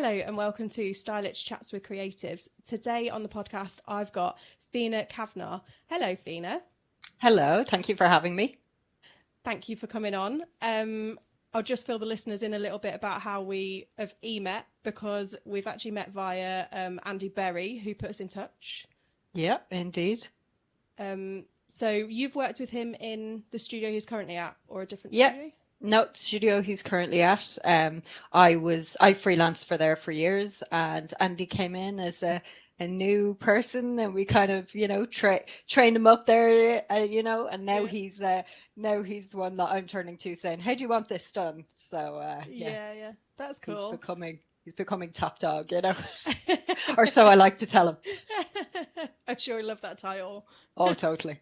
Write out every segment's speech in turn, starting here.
Hello and welcome to Stylish Chats with Creatives. Today on the podcast, I've got Feena Kavanagh. Hello, Feena. Hello, thank you for having me. Thank you for coming on. I'll just fill the listeners in a little bit about how we have met because we've actually met via Andy Berry, who put us in touch. Yeah, indeed. So you've worked with him in the studio he's currently at, or a different Yeah, studio? no, the studio he's currently at. I freelanced for there for years, and Andy came in as a new person, and we kind of, trained him up there, and now he's the one that I'm turning to saying, "How do you want this done?" So Yeah, that's cool. He's becoming top dog, or so I like to tell him. I'm sure he loved that title. Oh, totally.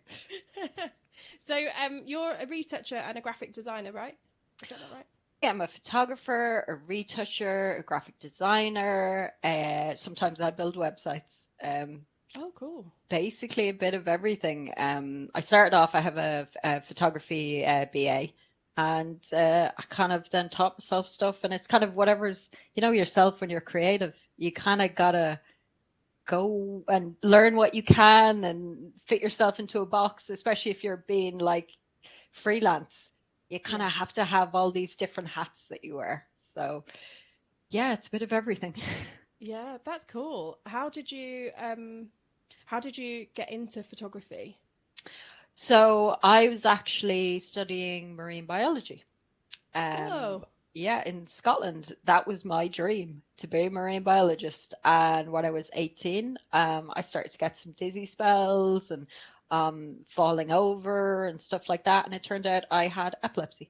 So you're a retoucher and a graphic designer, right? Is that right? Yeah, I'm a photographer, a retoucher, a graphic designer. Sometimes I build websites. Oh, cool. Basically a bit of everything. I started off, I have a photography BA, and I kind of then taught myself stuff, and it's kind of whatever's, yourself when you're creative. You kind of gotta go and learn what you can and fit yourself into a box, especially if you're being like freelance. You kind of have to have all these different hats that you wear. So yeah, it's a bit of everything. Yeah, that's cool. How did you get into photography? So I was actually studying marine biology. Oh. Yeah, in Scotland. That was my dream, to be a marine biologist. And when I was 18, I started to get some dizzy spells and falling over and stuff like that. And it turned out I had epilepsy.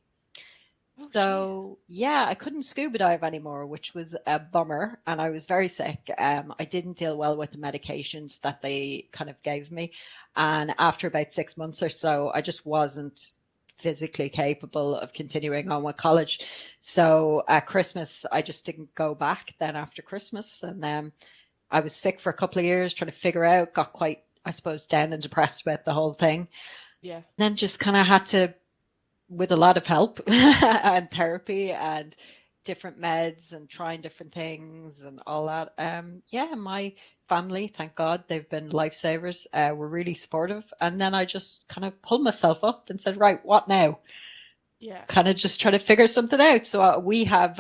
Oh, So yeah, I couldn't scuba dive anymore, which was a bummer. And I was very sick. I didn't deal well with the medications that they kind of gave me. And after about 6 months or so, I just wasn't physically capable of continuing on with college. So at Christmas, I just didn't go back then after Christmas. And I was sick for a couple of years trying to figure out, got quite, I suppose, down and depressed about the whole thing. Yeah. Then just kind of had to, with a lot of help and therapy and different meds and trying different things and all that. My family, thank God, they've been lifesavers. Were really supportive. And then I just kind of pulled myself up and said, right, what now? Yeah. Kind of just try to figure something out. So we have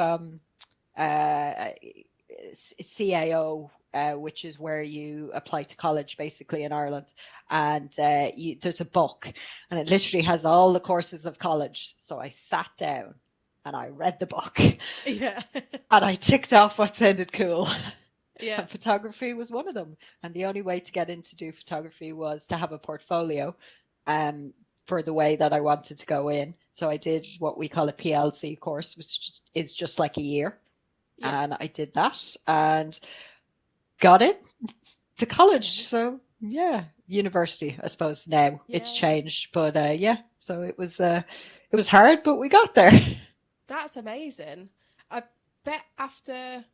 CAO, which is where you apply to college basically in Ireland. And there's a book and it literally has all the courses of college. So I sat down and I read the book. Yeah. And I ticked off what sounded cool. Yeah. And photography was one of them. And the only way to get in to do photography was to have a portfolio for the way that I wanted to go in. So I did what we call a PLC course, which is just like a year. Yeah. And I did that and got it to college. So yeah, university, I suppose now it's changed, but so it was hard, but we got there. That's amazing. I bet after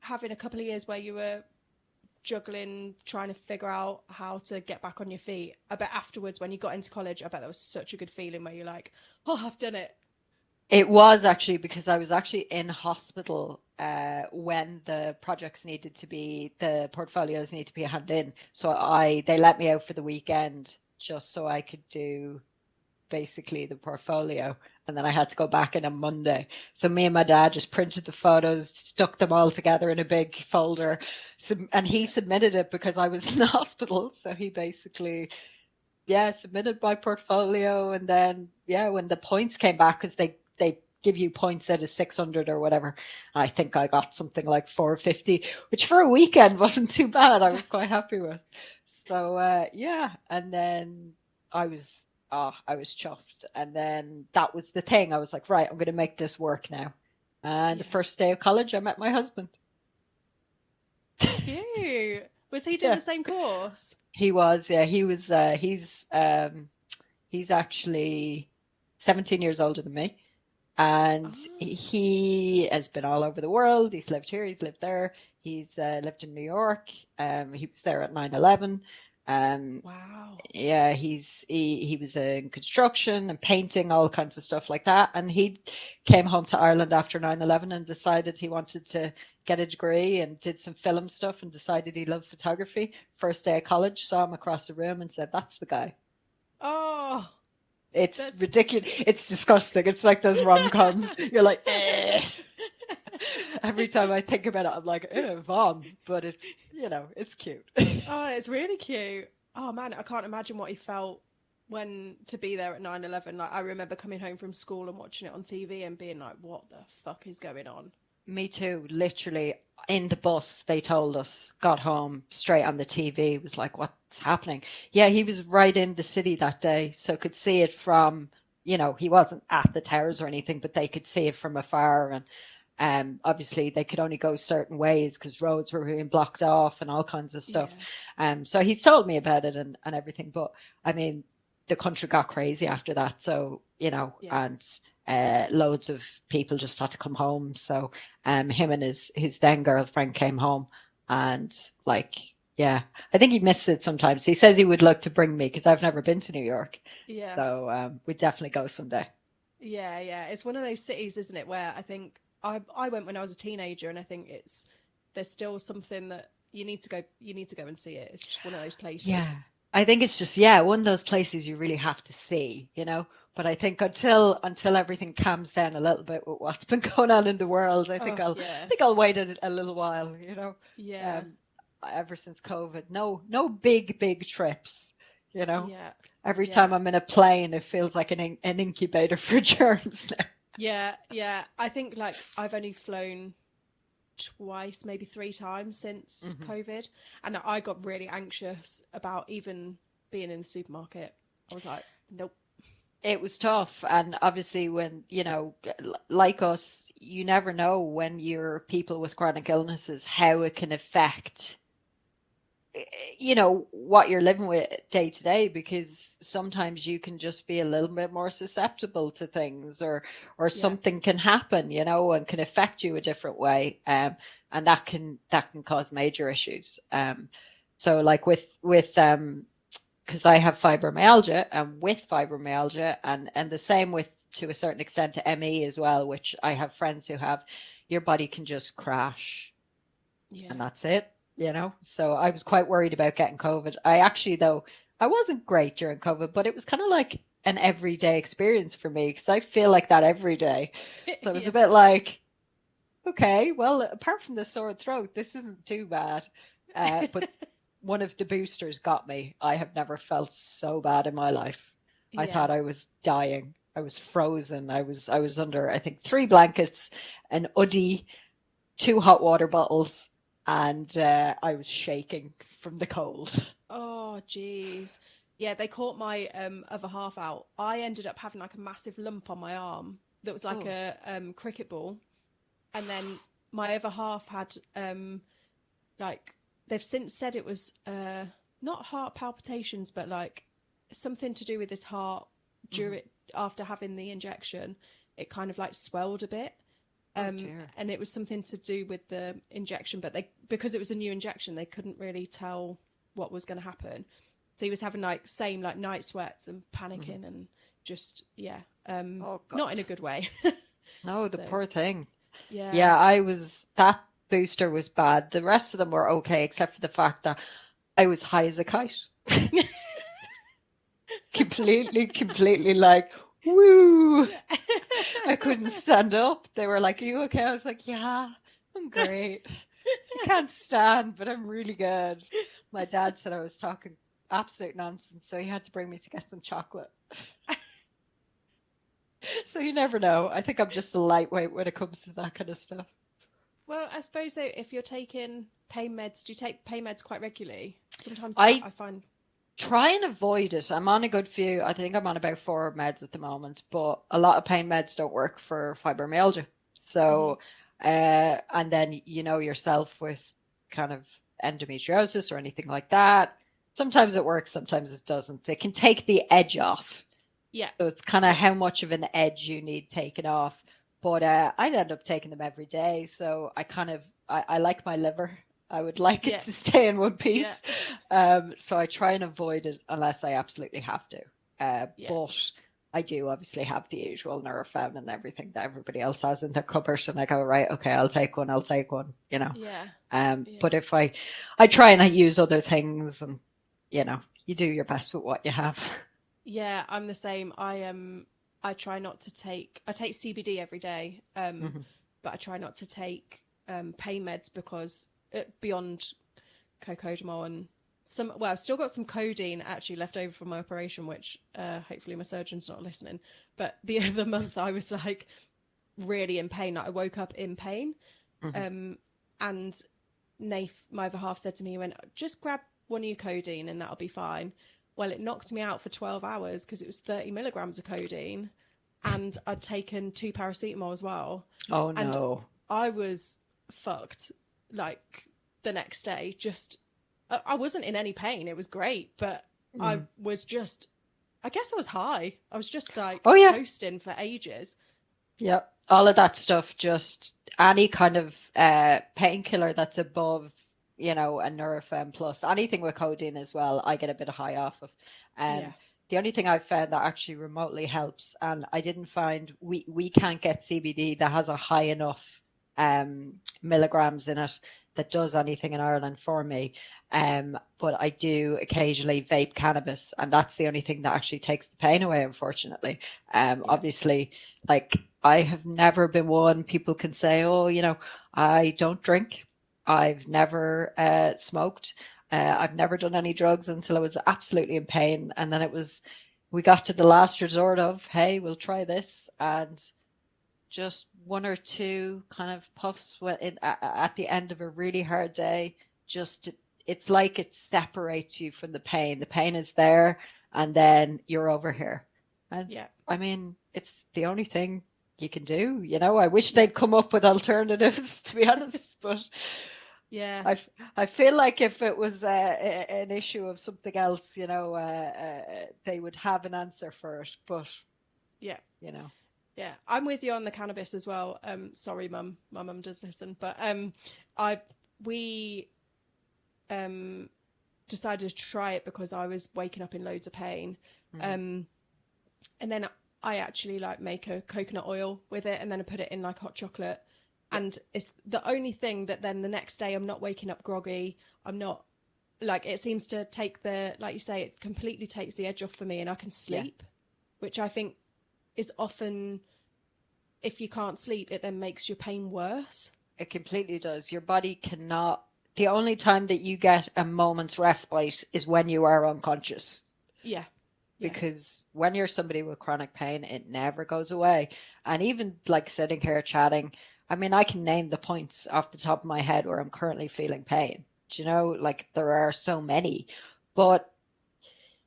having a couple of years where you were juggling, trying to figure out how to get back on your feet, I bet afterwards when you got into college, I bet that was such a good feeling where you're like, oh, I've done it. It was actually because I was actually in hospital when the portfolios need to be handed in. So they let me out for the weekend just so I could do basically the portfolio. And then I had to go back in on Monday. So me and my dad just printed the photos, stuck them all together in a big folder. And he submitted it because I was in the hospital. So he basically, submitted my portfolio. And then, when the points came back, because they give you points out of 600 or whatever. I think I got something like 450, which for a weekend wasn't too bad. I was quite happy with. So, and then I was chuffed. And then that was the thing. I was like, right, I'm going to make this work now. And the first day of college, I met my husband. Cute. Was he doing the same course? He was, yeah. He was, he's actually 17 years older than me. And he has been all over the world. He's lived here, he's lived there. He's lived in New York. He was there at 9/11. Wow. Yeah, he was in construction and painting, all kinds of stuff like that. And he came home to Ireland after 9/11 and decided he wanted to get a degree and did some film stuff and decided he loved photography. First day of college, saw him across the room and said, "That's the guy." Oh, It's that's ridiculous. It's disgusting. It's like those rom-coms. You're like, eh. Every time I think about it, I'm like, vom. But it's, it's cute. oh, it's really cute. Oh man, I can't imagine what he felt when to be there at 9/11. Like I remember coming home from school and watching it on TV and being like, what the fuck is going on? Me too. Literally in the bus, they told us, got home straight on the TV. It was like, what's happening? Yeah, he was right in the city that day, so could see it from, he wasn't at the towers or anything, but they could see it from afar. And obviously they could only go certain ways because roads were being blocked off and all kinds of stuff. Yeah. So he's told me about it and everything. But I mean, the country got crazy after that. So, Yeah. and loads of people just had to come home. So him and his then girlfriend came home and like, yeah, I think he misses it sometimes. He says he would like to bring me because I've never been to New York. Yeah. So we'd definitely go someday. Yeah, yeah. It's one of those cities, isn't it, where I think I went when I was a teenager and I think there's still something that you need to go and see it. It's just one of those places. Yeah. I think it's just, yeah, one of those places you really have to see, But I think until everything calms down a little bit with what's been going on in the world, I think I'll wait a little while, Yeah. Ever since COVID, no big trips, Yeah. Every time I'm in a plane, it feels like an incubator for germs now. Yeah, yeah. I think like I've only flown twice, maybe 3 times since COVID, and I got really anxious about even being in the supermarket. I was like, nope. It was tough, and obviously when, like us, you never know when you're people with chronic illnesses, how it can affect, what you're living with day to day, because sometimes you can just be a little bit more susceptible to things or something can happen, and can affect you a different way. And that can cause major issues. So like with because I have fibromyalgia, and with fibromyalgia and the same with, to a certain extent, to ME as well, which I have friends who have, your body can just crash and that's it, So I was quite worried about getting COVID. I wasn't great during COVID, but it was kind of like an everyday experience for me because I feel like that every day. So it was a bit like, okay, well, apart from the sore throat, this isn't too bad. But one of the boosters got me. I have never felt so bad in my life. I thought I was dying. I was frozen. I was under, I think, 3 blankets, an hoodie, 2 hot water bottles, and I was shaking from the cold. Oh, jeez. Yeah, they caught my other half out. I ended up having like a massive lump on my arm that was like a cricket ball, and then my other half had like, they've since said it was not heart palpitations, but like something to do with his heart during after having the injection. It kind of like swelled a bit. And it was something to do with the injection, but because it was a new injection, they couldn't really tell what was going to happen. So he was having like night sweats and panicking and just not in a good way. No, the poor thing. Yeah, that booster was bad. The rest of them were okay, except for the fact that I was high as a kite. completely like, woo. I couldn't stand up. They were like, "Are you okay?" I was like, "Yeah, I'm great. I can't stand, but I'm really good." My dad said I was talking absolute nonsense, so he had to bring me to get some chocolate. So you never know. I think I'm just a lightweight when it comes to that kind of stuff. Well, I suppose though, if you're taking pain meds, do you take pain meds quite regularly? Sometimes I find... Try and avoid it. I'm on a good few. I think I'm on about 4 meds at the moment, but a lot of pain meds don't work for fibromyalgia. So, and then yourself with kind of endometriosis or anything like that. Sometimes it works, sometimes it doesn't. It can take the edge off. Yeah. So it's kind of how much of an edge you need taken off. But I'd end up taking them every day. So I like my liver. I would like it Yeah. to stay in one Yeah. piece. So I try and avoid it unless I absolutely have to. Yeah. But I do obviously have the usual Nurofen and everything that everybody else has in their cupboard, and I go, right, okay, I'll take one, Yeah. Yeah. But if I try and I use other things, and you do your best with what you have. Yeah, I'm the same. I try not to take. I take CBD every day, Hmm. but I try not to take pain meds because beyond cocodamol and some. Well, I've still got some codeine actually left over from my operation, which hopefully my surgeon's not listening. But the other month I was like really in pain. Like I woke up in pain, Hmm. and Nath, my other half, said to me, he went, just grab one of your codeine and that'll be fine. Well, it knocked me out for 12 hours because it was 30 milligrams of codeine and I'd taken 2 paracetamol as well. Oh And no. I was fucked like the next day. Just, I wasn't in any pain. It was great, but I Mm. was just, I guess I was high. I was just like Oh yeah. coasting for ages. Yeah, all of that stuff, just any kind of painkiller that's above, a Nurofen plus anything with codeine as well, I get a bit of high off of. Yeah. The only thing I've found that actually remotely helps, and I didn't find we can't get CBD that has a high enough milligrams in it that does anything in Ireland for me. But I do occasionally vape cannabis, and that's the only thing that actually takes the pain away, unfortunately. Yeah. Obviously, like I have never been one. People can say, oh, I don't drink. I've never smoked. I've never done any drugs until I was absolutely in pain. And then we got to the last resort of, hey, we'll try this. And just one or two kind of puffs at the end of a really hard day, it's like it separates you from the pain. The pain is there, and then you're over here. And Yeah. I mean, it's the only thing you can do. I wish Yeah. they'd come up with alternatives, to be honest. But Yeah. I feel like if it was an issue of something else, they would have an answer for it. But Yeah. you know, Yeah, I'm with you on the cannabis as well. Sorry, mum. My mum does listen, but I we decided to try it because I was waking up in loads of pain. mm, Um, and then I actually like make a coconut oil with it, and then I put it in like hot chocolate. yeah, And it's the only thing that then the next day I'm not waking up groggy. I'm not like it seems to take like you say, it completely takes the edge off for me, and I can yeah. sleep, which I think is often, if you can't sleep, it then makes your pain worse. It completely does. Your body cannot. The only time that you get a moment's respite is when you are unconscious. Yeah. Yeah. Because when you're somebody with chronic pain, it never goes away. And even like sitting here chatting, I mean, I can name the points off the top of my head where I'm currently feeling pain. Do you know, like there are so many, but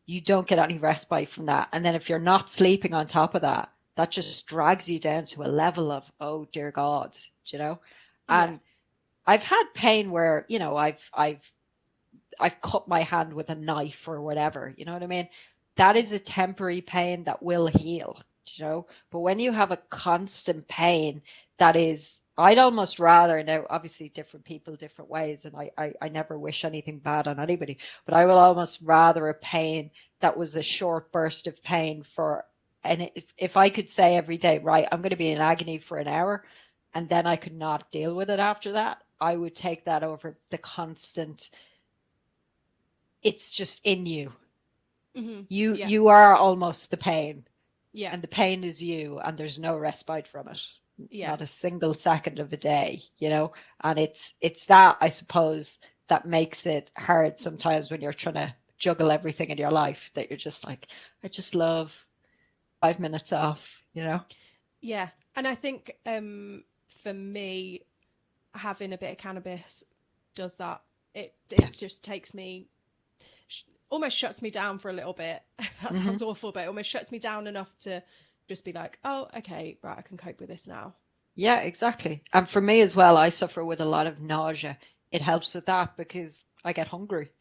you don't get any respite from that. And then if you're not sleeping on top of that, that just drags you down to a level of, oh dear God, do you know? Yeah. And I've had pain where, I've cut my hand with a knife or whatever, you know what I mean? That Yeah. is a temporary pain that will heal, But when you have a constant pain that is, I'd almost rather, now obviously different people, different ways, and I never wish anything bad on anybody, but I will almost rather a pain that was a short burst of pain and if I could say every day, right, I'm going to be in agony for an hour, and then I could not deal with it after that, I would take that over the constant, it's just in you. Mm-hmm. You Yeah. you are almost the pain, Yeah. and the pain is you, and there's no respite from it, Yeah. not a single second of a day, and it's that, I suppose, that makes it hard sometimes when you're trying to juggle everything in your life, that you're just like, I just love 5 minutes off. Yeah. And I think for me, having a bit of cannabis does that. It Yeah. just takes me, almost shuts me down for a little bit. That Hmm. sounds awful, but it almost shuts me down enough to just be like, oh, okay, right, I can cope with this now. Yeah, exactly. And for me as well, I suffer with a lot of nausea. It helps with that because I get hungry,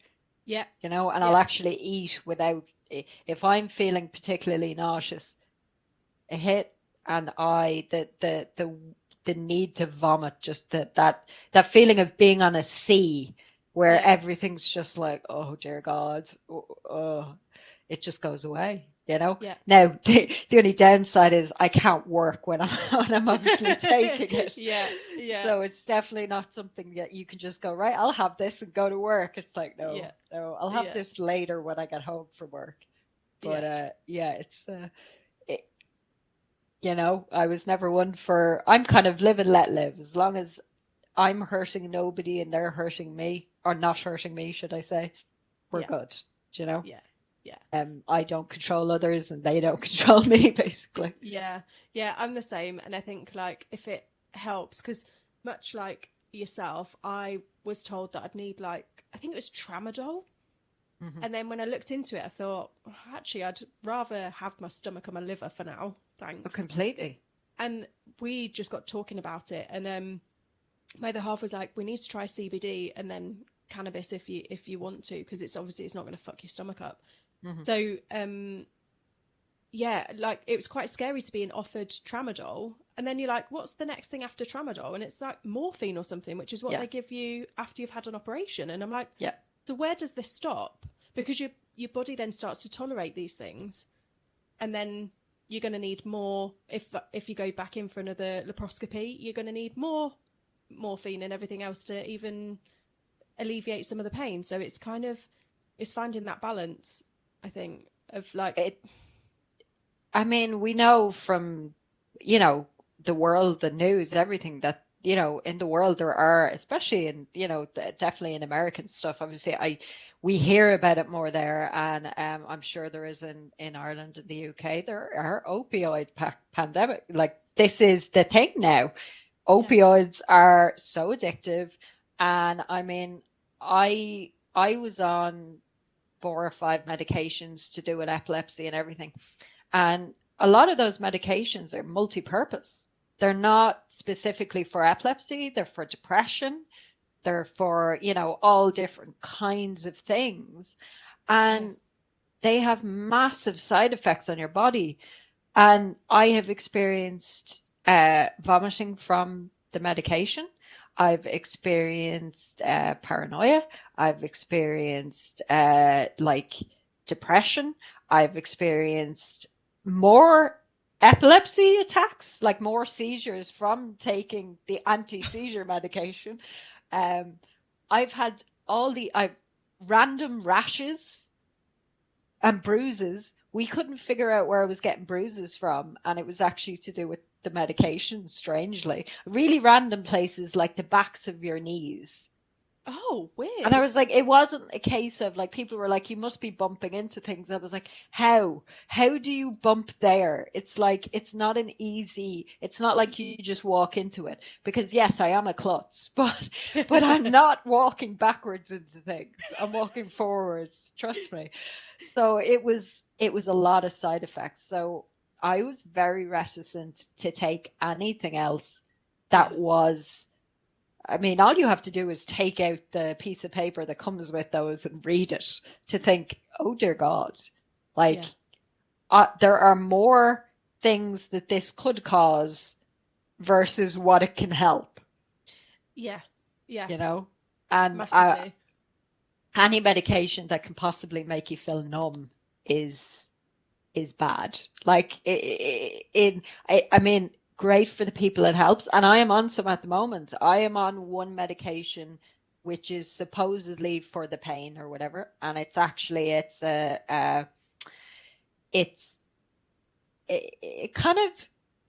Yeah. and I'll Yeah. actually eat without, if I'm feeling particularly nauseous, a hit, and the need to vomit, just that feeling of being on a sea where everything's just like, oh dear God, it just goes away, you know? Yeah. Now, the only downside is I can't work when I'm obviously taking it. Yeah. So it's definitely not something that you can just go, right, I'll have this and go to work. It's like, no, I'll have this later when I get home from work. But it's, you know, I was never one for, I'm kind of live and let live. As long as I'm hurting nobody and they're hurting me, or not hurting me, should I say, we're good, do you know? Yeah. I don't control others and they don't control me, basically. Yeah, I'm the same. And I think, like, if it helps, because much like yourself, I was told that I'd need, like, I think it was tramadol. And then when I looked into it, I thought, oh, actually, I'd rather have my stomach and my liver for now. Thanks. Oh, completely. And we just got talking about it. And my other half was like, we need to try CBD and then cannabis if you want to, because it's obviously it's not going to fuck your stomach up. So, like, it was quite scary to being offered tramadol. And then you're like, what's the next thing after tramadol? And it's like morphine or something, which is what they give you after you've had an operation. And I'm like, so where does this stop? Because your body then starts to tolerate these things. And then you're going to need more. If you go back in for another laparoscopy, you're going to need more morphine and everything else to even alleviate some of the pain. So it's kind of, it's finding that balance, I think, of like I mean, we know from, you know, the world, the news, everything that, you know, in the world there are, especially in, you know, definitely in American stuff, obviously we hear about it more there, and I'm sure there is in Ireland and the UK. There are opioid pandemic. Like, this is the thing now. Opioids are so addictive. And I mean, I was on 4 or 5 medications to do with epilepsy and everything. And a lot of those medications are multi-purpose. They're not specifically for epilepsy. They're for depression. They're for, you know, all different kinds of things. And they have massive side effects on your body. And I have experienced vomiting from the medication. I've experienced paranoia. I've experienced like depression. I've experienced more epilepsy attacks, like more seizures from taking the anti-seizure medication. I've had I've random rashes and bruises. We couldn't figure out where I was getting bruises from, and it was actually to do with the medication, strangely. Really random places, like the backs of your knees. Oh, weird. And I was like, it wasn't a case of, like, people were like, you must be bumping into things. I was like, how do you bump there? It's like, it's not like you just walk into it, because yes, I am a klutz, but I'm not walking backwards into things. I'm walking forwards, trust me. So it was a lot of side effects. So I was very reticent to take anything else that was, I mean, all you have to do is take out the piece of paper that comes with those and read it to think, oh dear God, like there are more things that this could cause versus what it can help. Yeah. You know, and any medication that can possibly make you feel numb is bad. Like, I mean, great for the people it helps. And I am on some at the moment. I am on one medication which is supposedly for the pain or whatever. And it's actually, it kind of,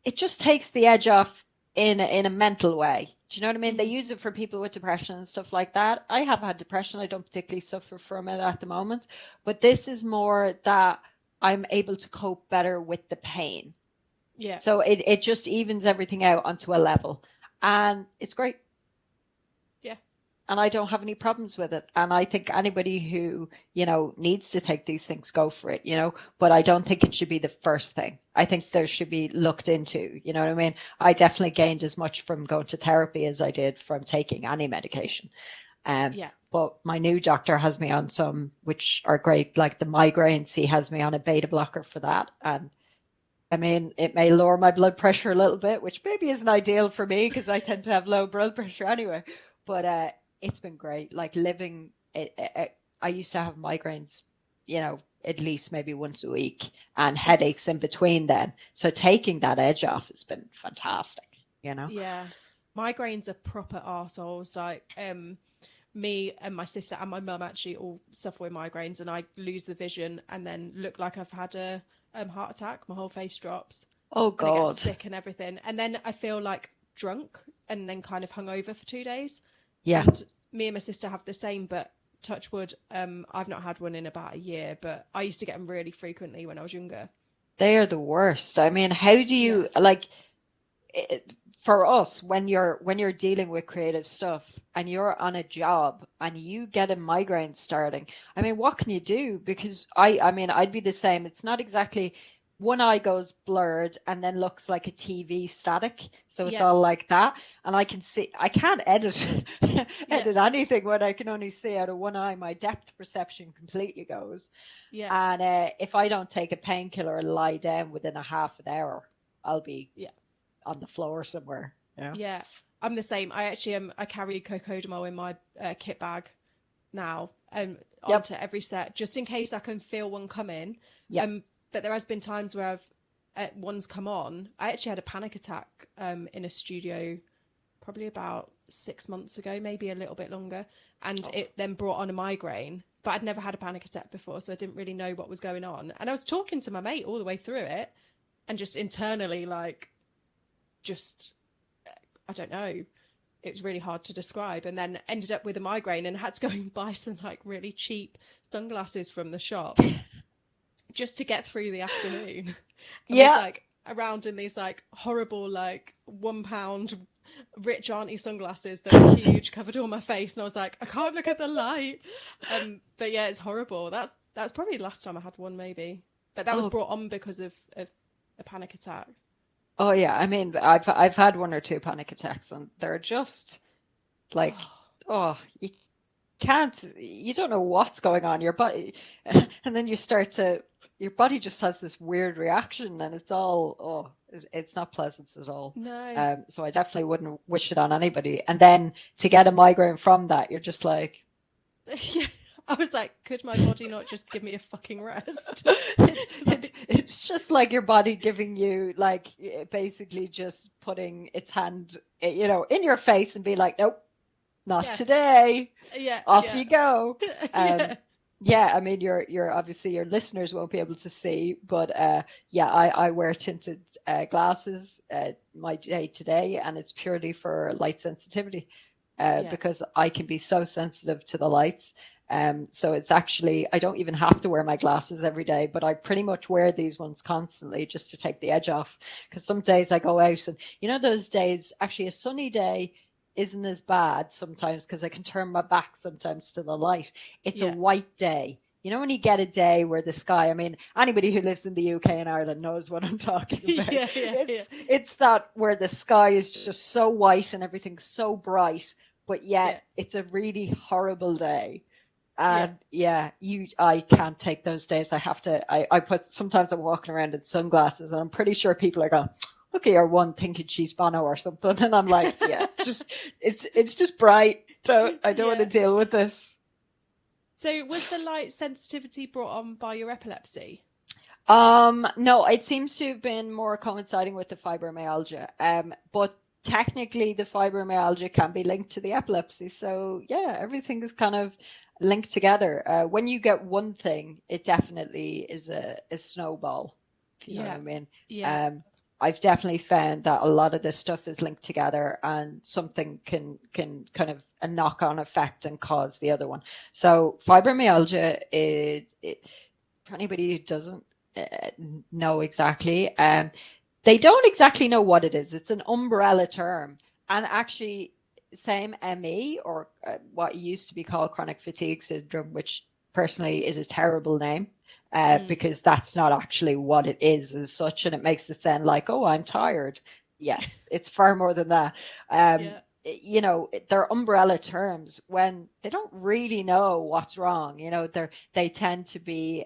it just takes the edge off in a mental way. Do you know what I mean? They use it for people with depression and stuff like that. I have had depression. I don't particularly suffer from it at the moment. But this is more that I'm able to cope better with the pain. Yeah. So it just evens everything out onto a level. And it's great. Yeah. And I don't have any problems with it. And I think anybody who, you know, needs to take these things, go for it, you know. But I don't think it should be the first thing. I think there should be looked into, you know what I mean? I definitely gained as much from going to therapy as I did from taking any medication. But my new doctor has me on some which are great, like the migraines. He has me on a beta blocker for that. And I mean, it may lower my blood pressure a little bit, which maybe isn't ideal for me because I tend to have low blood pressure anyway. But it's been great. Like living, I used to have migraines, at least maybe once a week and headaches in between then. So taking that edge off has been fantastic. Yeah. Migraines are proper arseholes. Like, me and my sister and my mum actually all suffer with migraines, and I lose the vision and then look like I've had a heart attack. My whole face drops Oh and I get God. sick and everything. And then I feel like drunk and then kind of hungover for 2 days. Yeah. And me and my sister have the same, but touch wood, I've not had one in about a year, but I used to get them really frequently when I was younger. They are the worst. I mean, how do Yeah. you like for us when you're dealing with creative stuff and you're on a job and you get a migraine starting? I mean, what can you do? Because I mean, I'd be the same. It's not exactly one eye goes blurred and then looks like a TV static. So it's Yeah. all like that. And I can't edit Yeah. edit anything when I can only see out of one eye. My depth perception completely goes. Yeah. And if I don't take a painkiller and lie down within a half an hour, I'll be Yeah. on the floor somewhere. Yeah. I'm the same. I actually I carry cocodamol in my kit bag now, Yep. onto every set just in case I can feel one coming. Yep. But there has been times where one's come on. I actually had a panic attack in a studio probably about 6 months ago, maybe a little bit longer, and it then brought on a migraine. But I'd never had a panic attack before, so I didn't really know what was going on. And I was talking to my mate all the way through it, and just internally, like, just I don't know. It was really hard to describe, and then ended up with a migraine and had to go and buy some like really cheap sunglasses from the shop just to get through the afternoon. I was like around in these like horrible like £1 rich auntie sunglasses that were huge, covered all my face, and I was like, I can't look at the light. But yeah, it's horrible. That's probably the last time I had one, maybe. But that was brought on because of a panic attack. Oh yeah, I mean, I've had one or two panic attacks, and they're just like, you don't know what's going on your body, and then your body just has this weird reaction, and it's not pleasant at all. No. So I definitely wouldn't wish it on anybody. And then to get a migraine from that, you're just like, Yeah. I was like, could my body not just give me a fucking rest? it's just like your body giving you, like, basically just putting its hand, in your face and be like, nope, not today. Yeah. Off you go. Yeah. I mean, you're obviously, your listeners won't be able to see, but I wear tinted glasses my day to day, and it's purely for light sensitivity because I can be so sensitive to the lights. So it's actually, I don't even have to wear my glasses every day, but I pretty much wear these ones constantly just to take the edge off. Because some days I go out and, those days, actually a sunny day isn't as bad sometimes because I can turn my back sometimes to the light. It's a white day. When you get a day where the sky, I mean, anybody who lives in the UK and Ireland knows what I'm talking about. It's that where the sky is just so white and everything's so bright, but yet it's a really horrible day. And I can't take those days. I have to, sometimes I'm walking around in sunglasses and I'm pretty sure people are going, look at your one thinking she's Bono or something. And I'm like, it's just bright. So I don't want to deal with this. So was the light sensitivity brought on by your epilepsy? No, it seems to have been more coinciding with the fibromyalgia. But technically the fibromyalgia can be linked to the epilepsy. So everything is kind of linked together. When you get one thing, it definitely is a snowball, if you know what I mean. Yeah. I've definitely found that a lot of this stuff is linked together, and something can kind of a knock-on effect and cause the other one. So fibromyalgia, for anybody who doesn't know exactly, they don't exactly know what it is. It's an umbrella term, and actually same ME, or what used to be called chronic fatigue syndrome, which personally is a terrible name. Because that's not actually what it is as such, and it makes it sound like, oh, I'm tired. Yeah, it's far more than that. They're umbrella terms when they don't really know what's wrong. They tend to be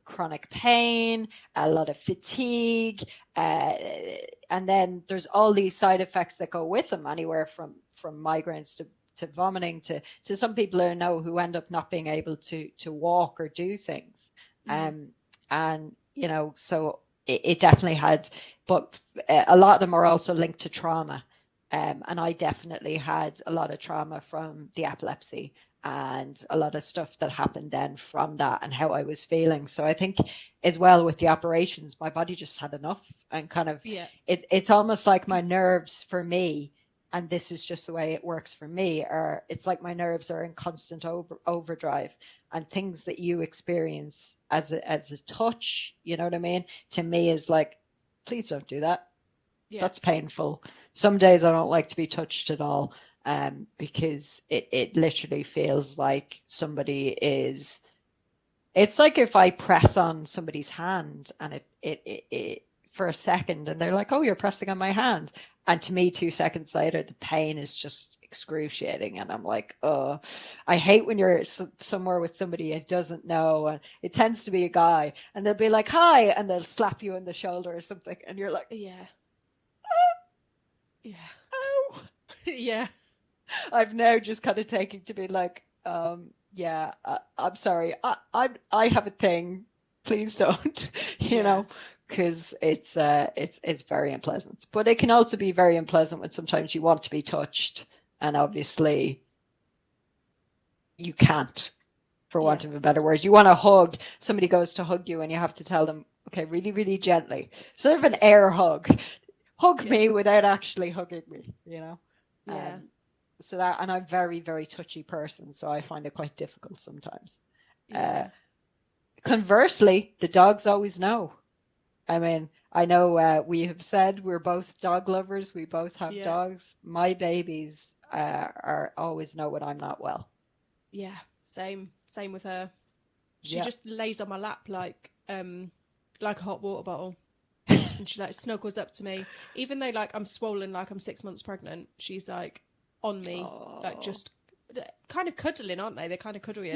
chronic pain, a lot of fatigue, and then there's all these side effects that go with them, anywhere from migraines to vomiting to some people I know who end up not being able to walk or do things. And you know, so it definitely had, but a lot of them are also linked to trauma. And I definitely had a lot of trauma from the epilepsy and a lot of stuff that happened then from that and how I was feeling. So I think as well with the operations, my body just had enough, and kind of, it's almost like my nerves for me, and this is just the way it works for me, it's like my nerves are in constant overdrive, and things that you experience as a touch, you know what I mean? To me is like, please don't do that. Yeah. That's painful. Some days I don't like to be touched at all, because it literally feels like somebody is, it's like if I press on somebody's hand and it for a second and they're like, oh, you're pressing on my hand. And to me, 2 seconds later, the pain is just excruciating. And I'm like, oh, I hate when you're somewhere with somebody you doesn't know. And it tends to be a guy, and they'll be like, hi, and they'll slap you in the shoulder or something. And you're like, yeah. Yeah. Oh. Yeah. I've now just kind of taken to be like, yeah, I'm sorry. I have a thing. Please don't, you know, because it's very unpleasant. But it can also be very unpleasant when sometimes you want to be touched, and obviously you can't, for want of a better word. You want to hug. Somebody goes to hug you, and you have to tell them, okay, really, really gently, sort of an air hug. Hug me without actually hugging me, you know? Yeah. So that, and I'm a very, very touchy person, so I find it quite difficult sometimes. Yeah. Conversely, the dogs always know. I mean, I know we have said we're both dog lovers. We both have dogs. My babies are always know when I'm not well. Yeah, same with her. She just lays on my lap like a hot water bottle. And she like snuggles up to me, even though like I'm swollen, like I'm 6 months pregnant. She's like on me, like just kind of cuddling, aren't they? They kind of cuddle you.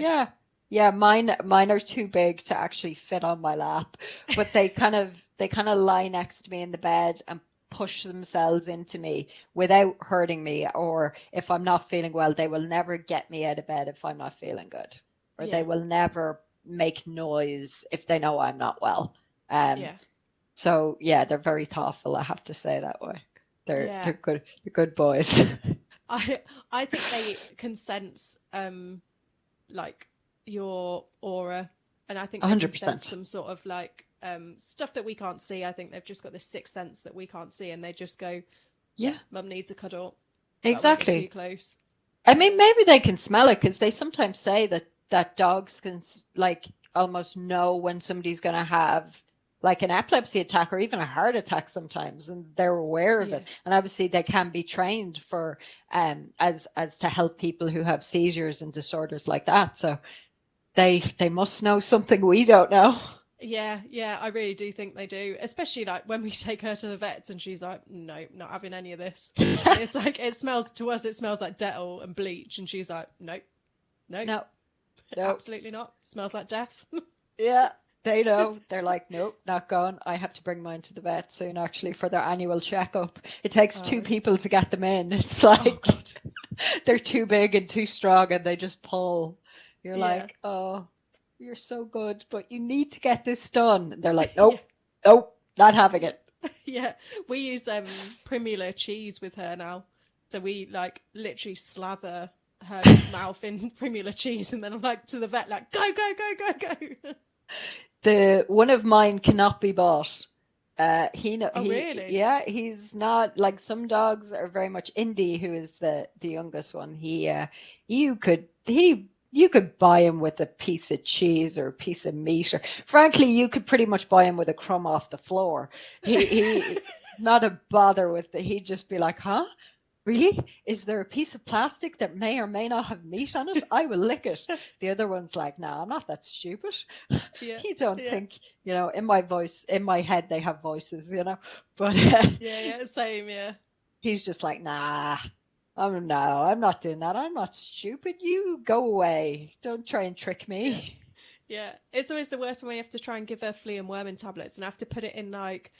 Yeah. Mine are too big to actually fit on my lap, but they kind of lie next to me in the bed and push themselves into me without hurting me. Or if I'm not feeling well, they will never get me out of bed if I'm not feeling good, or they will never make noise if they know I'm not well. So yeah, they're very thoughtful. I have to say that way. They're good. They're good boys. I think they can sense like your aura, and I think they 100%. Can sense some sort of like stuff that we can't see. I think they've just got this sixth sense that we can't see, and they just go, "Yeah, Mum needs a cuddle." Exactly. Too close. I mean, maybe they can smell it, because they sometimes say that dogs can like almost know when somebody's going to have like an epilepsy attack or even a heart attack sometimes, and they're aware of it. And obviously they can be trained for as to help people who have seizures and disorders like that. So they must know something we don't know. Yeah, I really do think they do, especially like when we take her to the vets and she's like, no, not having any of this. And it's like, it smells like Dettol and bleach, and she's like, no, absolutely not. Smells like death. Yeah. They know. They're like, nope, not going. I have to bring mine to the vet soon, actually, for their annual checkup. It takes 2 people to get them in. It's like they're too big and too strong, and they just pull. You're like, oh, you're so good, but you need to get this done. And they're like, nope, not having it. Yeah, we use Primula cheese with her now. So we like literally slather her mouth in Primula cheese, and then I'm like to the vet, like, go. One of mine cannot be bought. Really? Yeah, he's not like, some dogs are very much. Indy, who is the youngest one, you could buy him with a piece of cheese or a piece of meat, or frankly, you could pretty much buy him with a crumb off the floor. He not a bother with it. He'd just be like, huh? Really? Is there a piece of plastic that may or may not have meat on it? I will lick it. The other one's like, nah, I'm not that stupid. You don't think, in my head, they have voices, but same. He's just like, nah, I'm not doing that. I'm not stupid. You go away. Don't try and trick me. Yeah, it's always the worst when you have to try and give her flea and worming tablets, and I have to put it in like,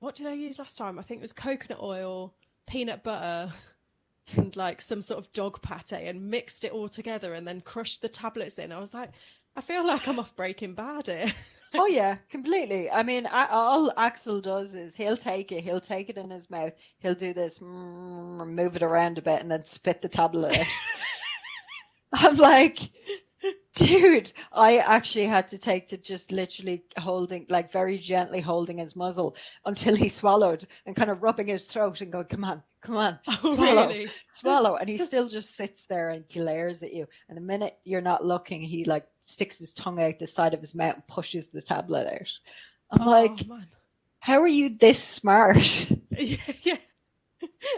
what did I use last time? I think it was coconut oil, peanut butter, and like some sort of dog pate, and mixed it all together and then crushed the tablets in. I was like, I feel like I'm off Breaking Bad here. Oh yeah, completely. I mean, all Axel does is he'll take it in his mouth, he'll do this, move it around a bit, and then spit the tablet out. I'm like, dude, I actually had to take to just literally holding, like very gently holding his muzzle until he swallowed and kind of rubbing his throat and going, come on, Oh, swallow, really? swallow. And he still just sits there and glares at you. And the minute you're not looking, he like sticks his tongue out the side of his mouth and pushes the tablet out. I'm like, man. how are you this smart? Yeah.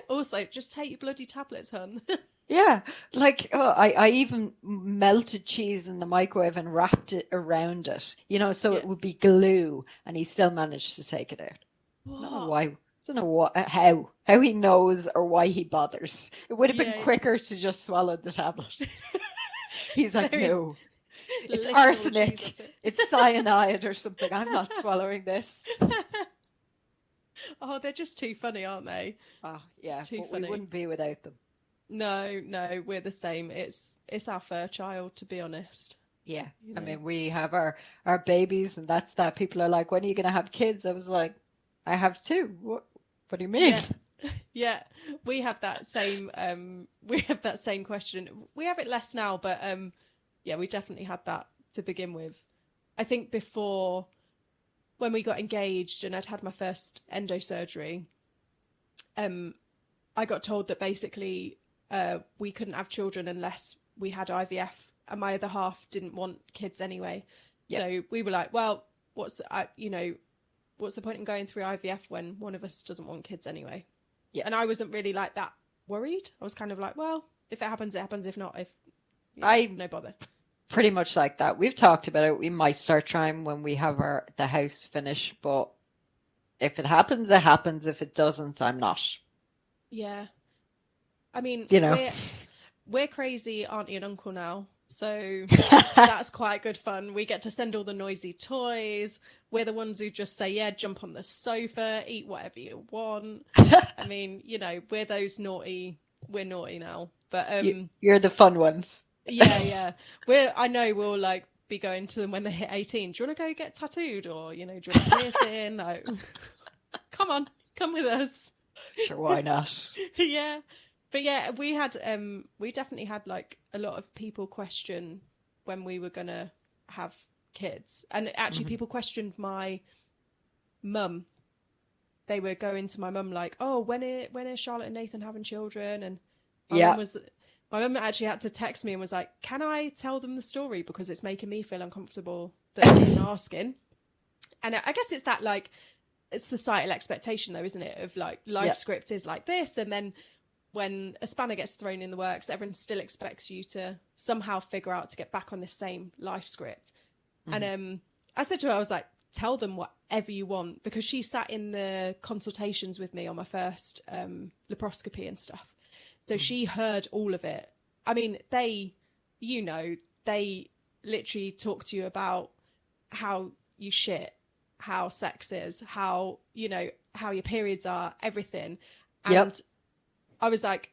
Also, just take your bloody tablets, hun. Yeah, like I even melted cheese in the microwave and wrapped it around it, so it would be glue, and he still managed to take it out. I don't know why. Don't know what, how he knows or why he bothers. It would have been quicker to just swallow the tablet. He's like, no, it's arsenic, it's cyanide or something. I'm not swallowing this. Oh, they're just too funny, aren't they? Oh, yeah, but we wouldn't be without them. No, we're the same. It's our fur child, to be honest. Yeah, I mean, we have our babies, and that's that. People are like, when are you going to have kids? I was like, I have two. What do you mean? Yeah, we have that same question. We have it less now, but yeah, we definitely had that to begin with. I think before, when we got engaged and I'd had my first endo surgery, I got told that basically we couldn't have children unless we had IVF, and my other half didn't want kids anyway. Yep. So we were like, well, what's the point in going through IVF when one of us doesn't want kids anyway? Yeah. And I wasn't really like that worried. I was kind of like, well, if it happens, it happens. If not, no bother. Pretty much like that. We've talked about it. We might start trying when we have the house finished, but if it happens, it happens. If it doesn't, I'm not. Yeah. I mean, we're crazy auntie and uncle now, so that's quite good fun. We get to send all the noisy toys. We're the ones who just say, yeah, jump on the sofa, eat whatever you want. I mean, we're those naughty. We're naughty now, but you're the fun ones. Yeah. I know we'll like be going to them when they hit 18. Do you want to go get tattooed, or do you want to piercing? No. Come with us. Sure, why not? Yeah. But yeah, we definitely had like a lot of people question when we were gonna have kids, and actually people questioned my mum. They were going to my mum like, oh, when are Charlotte and Nathan having children? And my mum actually had to text me and was like, can I tell them the story, because it's making me feel uncomfortable that they're even asking. And I guess it's that like, it's societal expectation though, isn't it, of like life script is like this, and then when a spanner gets thrown in the works, everyone still expects you to somehow figure out to get back on the same life script. And I said to her, I was like, tell them whatever you want, because she sat in the consultations with me on my first laparoscopy and stuff, so she heard all of it. I mean, they literally talk to you about how you shit, how sex is, how your periods are, everything. And I was like,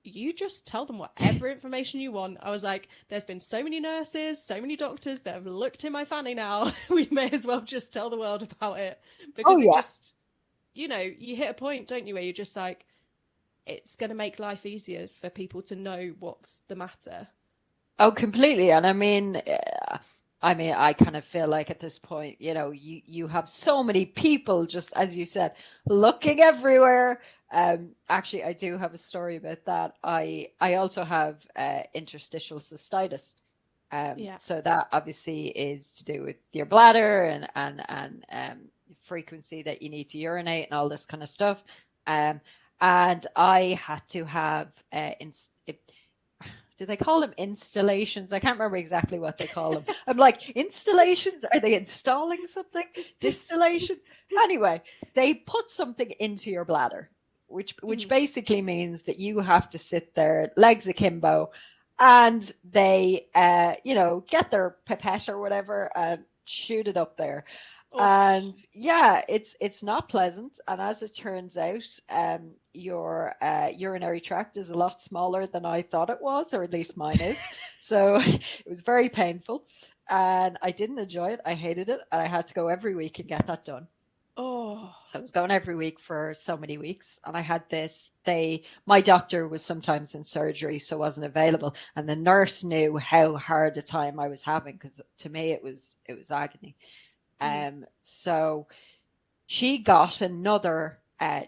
you just tell them whatever information you want. I was like, there's been so many nurses, so many doctors that have looked in my fanny now. We may as well just tell the world about it, because it just, you hit a point, don't you, where you're just like, it's going to make life easier for people to know what's the matter. Oh, completely. And I mean, I kind of feel like at this point, you have so many people, just as you said, looking everywhere. Actually, I do have a story about that. I also have interstitial cystitis. So that obviously is to do with your bladder and frequency that you need to urinate and all this kind of stuff. And I had to have do they call them installations? I can't remember exactly what they call them. I'm like, installations? Are they installing something? Distillations? Anyway, they put something into your bladder, which basically means that you have to sit there, legs akimbo, and they, get their pipette or whatever and shoot it up there. Oh, And yeah, it's not pleasant. And as it turns out, your urinary tract is a lot smaller than I thought it was, or at least mine is. So it was very painful, and I didn't enjoy it. I hated it, and I had to go every week and get that done. oh, So I was going every week for so many weeks, and I had this. My doctor was sometimes in surgery, so wasn't available, and the nurse knew how hard a time I was having, because to me it was agony. So she got another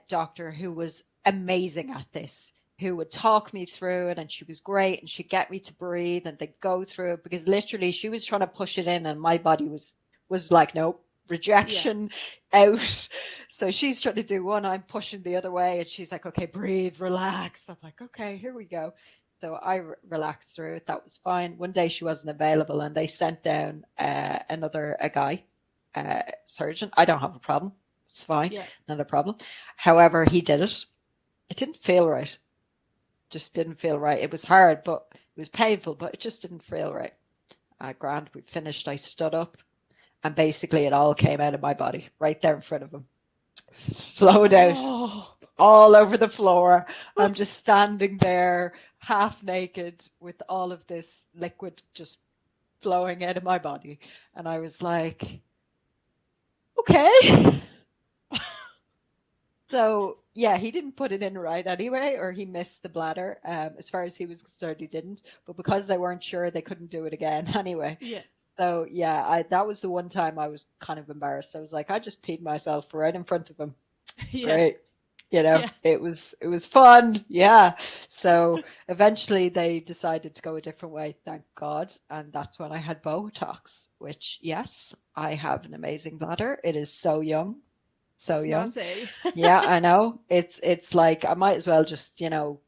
doctor who was amazing at this, who would talk me through it, and she was great, and she'd get me to breathe, and they'd go through it, because literally she was trying to push it in, and my body was like, nope, rejection, out. So she's trying to do one, I'm pushing the other way, and she's like, okay, breathe, relax. I'm like, okay, here we go. So I relaxed through it. That was fine. One day she wasn't available, and they sent down a guy, surgeon. I don't have a problem. It's fine. yeah. Not a problem. However, he did it. It didn't feel right. Just didn't feel right. It was hard, but it was painful, but it just didn't feel right. Grand, we finished. I stood up, and basically it all came out of my body right there in front of him. Flowed out Oh, all over the floor. I'm just standing there half naked with all of this liquid just flowing out of my body. And I was like, okay. So yeah, he didn't put it in right anyway, or he missed the bladder. As far as he was concerned, he didn't. But because they weren't sure, they couldn't do it again anyway. yeah. So yeah, that was the one time I was kind of embarrassed. I was like, I just peed myself right in front of him. Yeah. Great. Yeah. It was fun. Yeah. So eventually they decided to go a different way, thank God. And that's when I had Botox, which, yes, I have an amazing bladder. It is so young. So young. Snazzy. Yeah, I know. It's like I might as well just,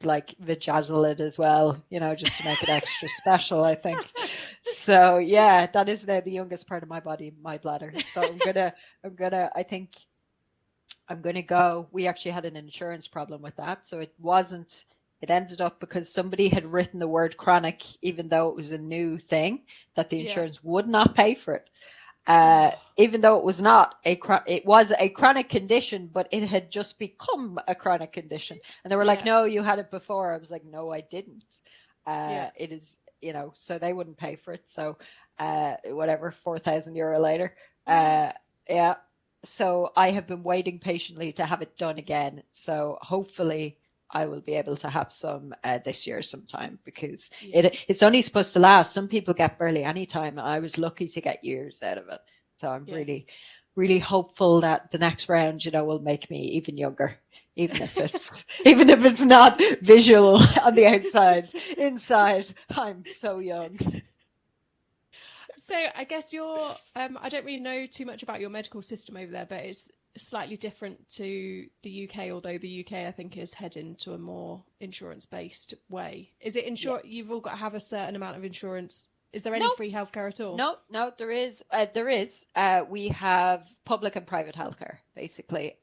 like vajazzle it as well, just to make it extra special, I think. So yeah, that is now the youngest part of my body, my bladder. So I think I'm gonna go. We actually had an insurance problem with that, so it ended up because somebody had written the word chronic, even though it was a new thing, that the insurance would not pay for it. Even though it was it was a chronic condition, but it had just become a chronic condition. And they were like, no, you had it before. I was like, no, I didn't. It is, so they wouldn't pay for it. So, whatever, €4,000 later. Yeah. So I have been waiting patiently to have it done again. So hopefully I will be able to have some this year sometime, because it's only supposed to last. Some people get barely any time, and I was lucky to get years out of it. So I'm really, really hopeful that the next round, will make me even younger, even if it's not visual on the outside. Inside, I'm so young. So I guess I don't really know too much about your medical system over there, but it's slightly different to the UK, although the UK I think is heading to a more insurance-based way. Is it you've all got to have a certain amount of insurance? Is there any free healthcare at all? No, there is. We have public and private healthcare, basically.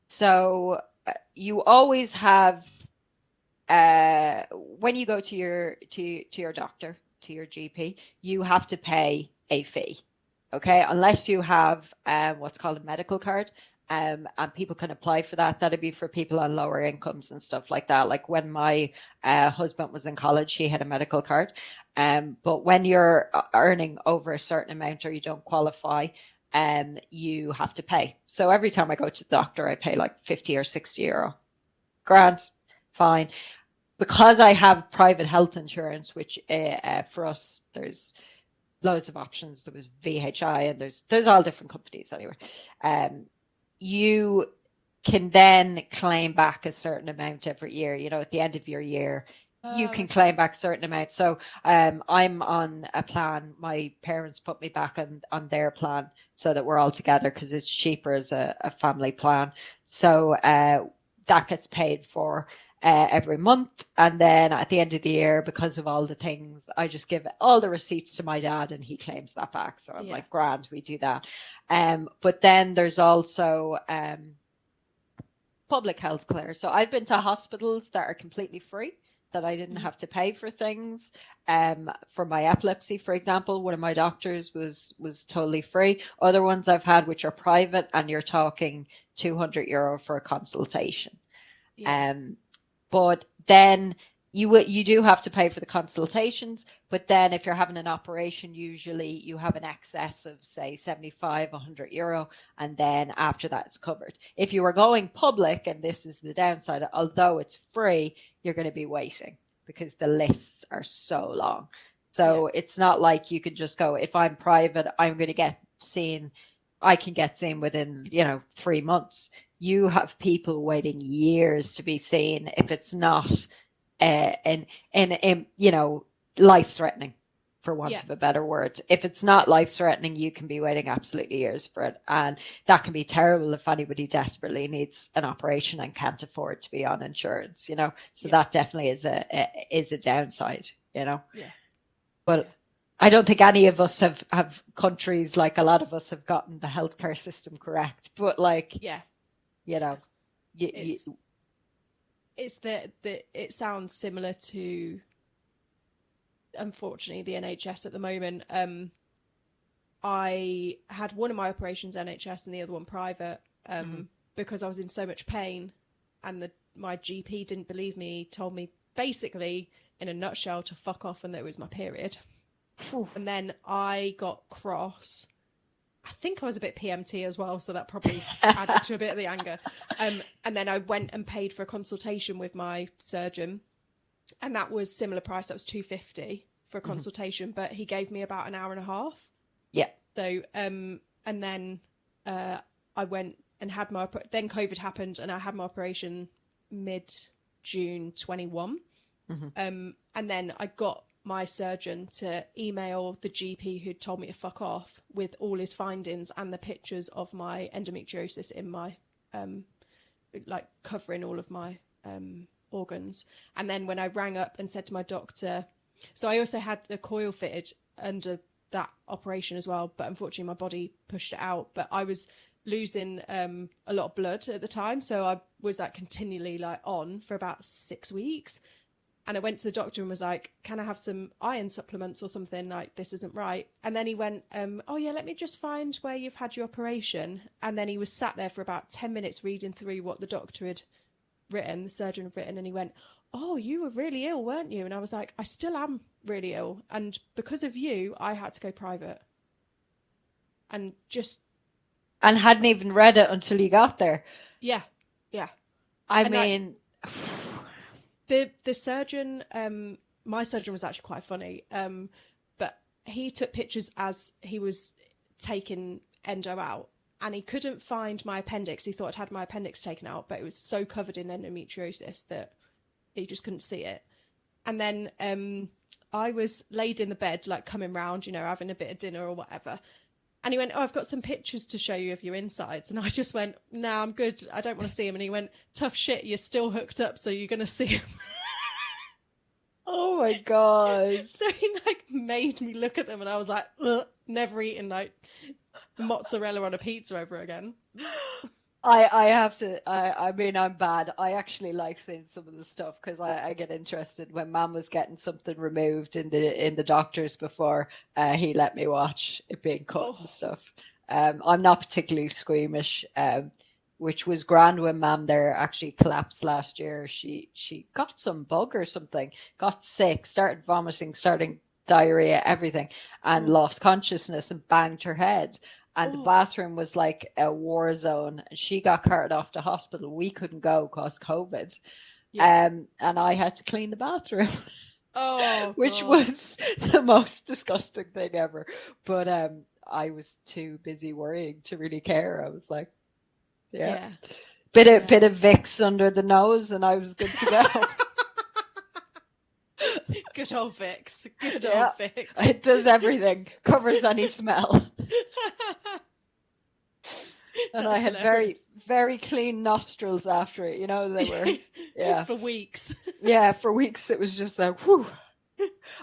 So you always have, when you go to your doctor, to your GP, you have to pay a fee. Okay, unless you have what's called a medical card, and people can apply for that. That'd be for people on lower incomes and stuff like that. Like when my husband was in college, he had a medical card. But when you're earning over a certain amount or you don't qualify, you have to pay. So every time I go to the doctor, I pay like 50 or 60 euro. Grand, fine. Because I have private health insurance, which for us, there's loads of options. There was VHI, and there's all different companies anyway. You can then claim back a certain amount every year. At the end of your year, you can claim back a certain amount. So I'm on a plan. My parents put me back on their plan so that we're all together, because it's cheaper as a family plan. So that gets paid for every month, and then at the end of the year, because of all the things, I just give all the receipts to my dad and he claims that back. So I'm like, grand, we do that. But then there's also public health care. So I've been to hospitals that are completely free, that I didn't have to pay for things. For my epilepsy, for example, one of my doctors was totally free. Other ones I've had which are private, and you're talking €200 for a consultation. Yeah. But then you do have to pay for the consultations, but then if you're having an operation, usually you have an excess of say 75, €100, and then after that it's covered. If you were going public, and this is the downside, although it's free, you're going to be waiting because the lists are so long. So it's not like you can just go, if I'm private, I'm going to get seen. I can get seen within, 3 months. You have people waiting years to be seen if it's not life-threatening, for want of a better word. If it's not life-threatening, you can be waiting absolutely years for it, and that can be terrible if anybody desperately needs an operation and can't afford to be on insurance. So that definitely is a downside. But I don't think any of us have countries like a lot of us have gotten the healthcare system correct. But it's it sounds similar to, unfortunately, the NHS at the moment. I had one of my operations NHS and the other one private, because I was in so much pain, and my GP didn't believe me, told me basically in a nutshell to fuck off and that it was my period. And then I got cross. I think I was a bit PMT as well, so that probably added to a bit of the anger. And then I went and paid for a consultation with my surgeon, and that was similar price. That was $250 for a consultation, but he gave me about an hour and a half. Yeah. So and then I went and had then COVID happened, and I had my operation mid-June 21. And then I got my surgeon to email the GP who'd told me to fuck off with all his findings and the pictures of my endometriosis in my covering all of my organs. And then when I rang up and said to my doctor, so I also had the coil fitted under that operation as well, but unfortunately my body pushed it out. But I was losing a lot of blood at the time, so I was continually on for about 6 weeks. And I went to the doctor and was like, can I have some iron supplements or something? This isn't right. And then he went, oh yeah, let me just find where you've had your operation. And then he was sat there for about 10 minutes reading through what the doctor had written, the surgeon had written. And he went, oh, you were really ill, weren't you? And I was like, I still am really ill. And because of you, I had to go private. And hadn't even read it until you got there. Yeah. The surgeon, my surgeon was actually quite funny, but he took pictures as he was taking endo out, and he couldn't find my appendix. He thought I'd had my appendix taken out, but it was so covered in endometriosis that he just couldn't see it. And then I was laid in the bed, coming round, having a bit of dinner or whatever. And he went, oh, I've got some pictures to show you of your insides. And I just went, nah, I'm good. I don't want to see him. And he went, tough shit, you're still hooked up, so you're going to see him. Oh, my God. So he, made me look at them, and I was like, ugh, never eaten, mozzarella on a pizza ever again. I mean, I'm bad. I actually like seeing some of the stuff because I get interested. When Mum was getting something removed in the doctors before, he let me watch it being cut and stuff. I'm not particularly squeamish, which was grand when Mum there actually collapsed last year. She got some bug or something, got sick, started vomiting, starting diarrhea, everything, and lost consciousness and banged her head. And the bathroom was like a war zone. She got carted off to hospital. We couldn't go because COVID. Yeah. And I had to clean the bathroom. Oh, which was the most disgusting thing ever. But I was too busy worrying to really care. I was like, bit of Vicks under the nose, and I was good to go. Good old Vicks. Good old Vicks. It does everything. Covers any smell. And I had very, very clean nostrils after it. They were, for weeks. Yeah, for weeks it was just like, whew.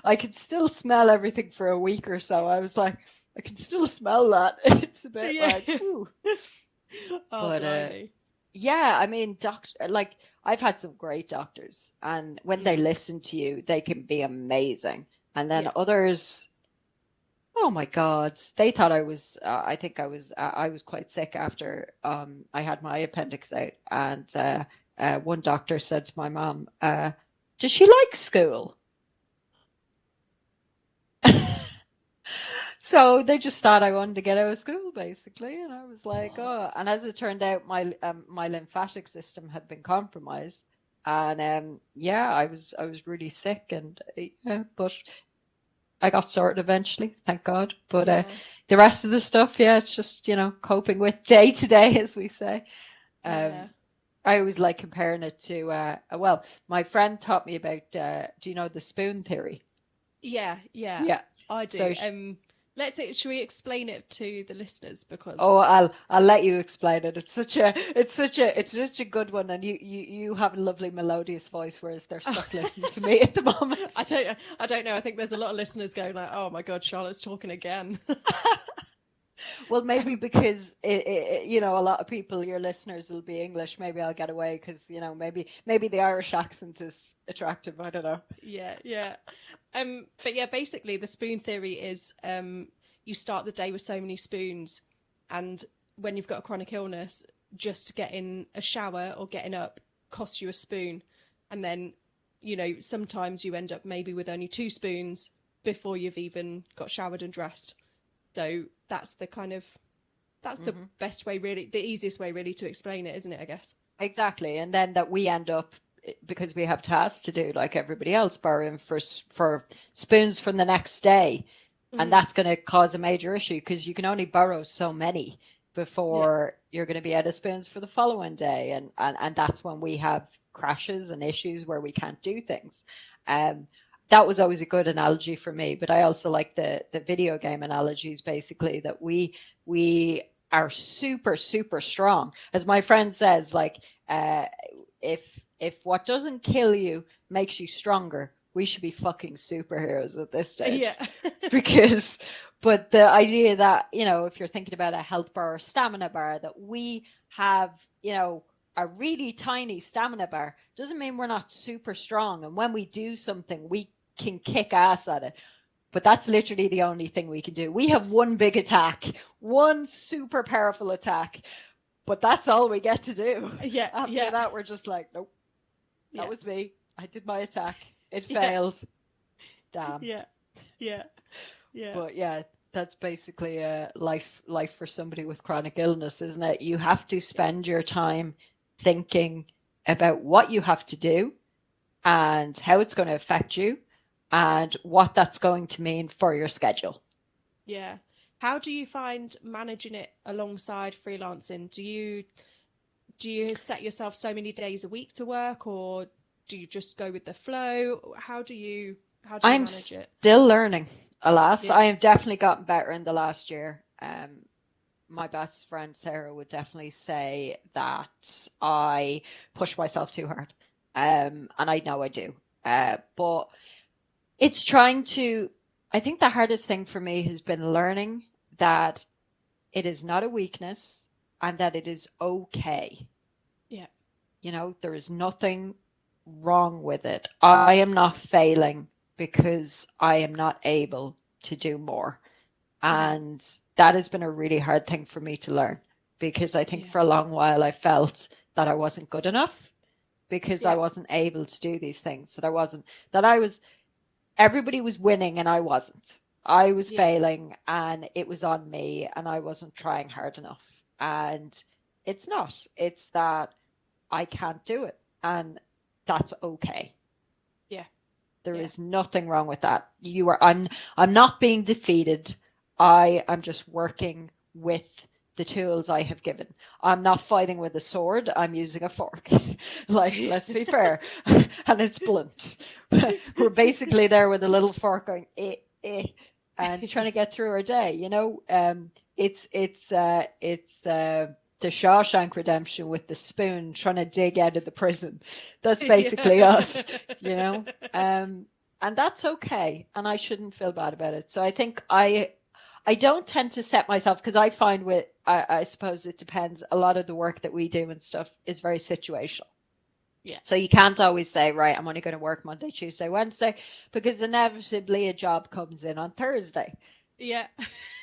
I could still smell everything for a week or so. I was like, I can still smell that. It's a bit like, whew. Oh, but, yeah, I mean, I've had some great doctors, and when they Mm. listen to you, they can be amazing. And then Yeah. others, oh my God, they thought I was, I was quite sick after I had my appendix out. And one doctor said to my mom, does she like school? So they just thought I wanted to get out of school, basically, and I was like, oh. What? And as it turned out, my lymphatic system had been compromised, and yeah, I was really sick, and yeah, but I got sorted eventually, thank God. But Yeah. the rest of the stuff, yeah, it's just coping with day to day, as we say. Yeah. Um, I always like comparing it to well, my friend taught me about do you know the spoon theory? Yeah. Yeah. Yeah. I So do. Should we explain it to the listeners Oh, because I'll let you explain it. It's it's such a good one, and you have a lovely melodious voice, whereas they're stuck listening to me at the moment. I don't know. I think there's a lot of listeners going like, "Oh my God, Charlotte's talking again." Well, maybe um, because a lot of people, your listeners, will be English. Maybe I'll get away because maybe the Irish accent is attractive. I don't know. yeah, yeah. But yeah, basically the spoon theory is you start the day with so many spoons, and when you've got a chronic illness, just getting a shower or getting up costs you a spoon, and then sometimes you end up maybe with only two spoons before you've even got showered and dressed. So that's the Hmm. best way, really, the easiest way, really, to explain it, isn't it? I guess. Exactly, and then that we end up because we have tasks to do, like everybody else, borrowing for spoons from the next day, and Mm. that's going to cause a major issue because you can only borrow so many Yeah, before you're going to be out of spoons for the following day, and that's when we have crashes and issues where we can't do things. Um, that was always a good analogy for me, but I also like the video game analogies, basically that we are super super strong, as my friend says, like uh, if what doesn't kill you makes you stronger, we should be fucking superheroes at this stage. yeah, Because, but the idea that, if you're thinking about a health bar or stamina bar, that we have, a really tiny stamina bar doesn't mean we're not super strong. And when we do something, we can kick ass at it. But that's literally the only thing we can do. We have one big attack, one super powerful attack, but that's all we get to do. yeah, After yeah, that, we're just like, nope, that yeah, was me. I did my attack. It yeah, failed. Damn. yeah, yeah, yeah, But yeah, that's basically a life for somebody with chronic illness, isn't it? You have to yeah, spend your time thinking about what you have to do and how it's going to affect you and what that's going to mean for your schedule. yeah. How do you find managing it alongside freelancing? Do you set yourself so many days a week to work, or do you just go with the flow? How do you I'm manage it? still learning, alas. Yeah, I have definitely gotten better in the last year. My best friend Sarah would definitely say that I push myself too hard. And I know I do. But it's trying to, I think the hardest thing for me has been learning that it is not a weakness and that it is okay. yeah, There is nothing wrong with it. I am not failing because I am not able to do more. hmm, And that has been a really hard thing for me to learn because I think yeah, for a long while I felt that I wasn't good enough because I yeah, wasn't able to do these things, that I was, everybody was winning and I wasn't. I was yeah, failing and it was on me and I wasn't trying hard enough. And it's not, it's that I can't do it. And that's okay. yeah, There yeah, is nothing wrong with that. I'm not being defeated. I am just working with the tools I have given. I'm not fighting with a sword. I'm using a fork. Like, let's be fair. And it's blunt. We're basically there with a little fork going, and trying to get through our day, it's the Shawshank Redemption with the spoon trying to dig out of the prison. That's yeah. basically us, you know. And that's okay, and I shouldn't feel bad about it. So I think I don't tend to set myself because I find I suppose it depends. A lot of the work that we do and stuff is very situational. Yeah. So you can't always say, right, I'm only going to work Monday, Tuesday, Wednesday, because inevitably a job comes in on Thursday. Yeah.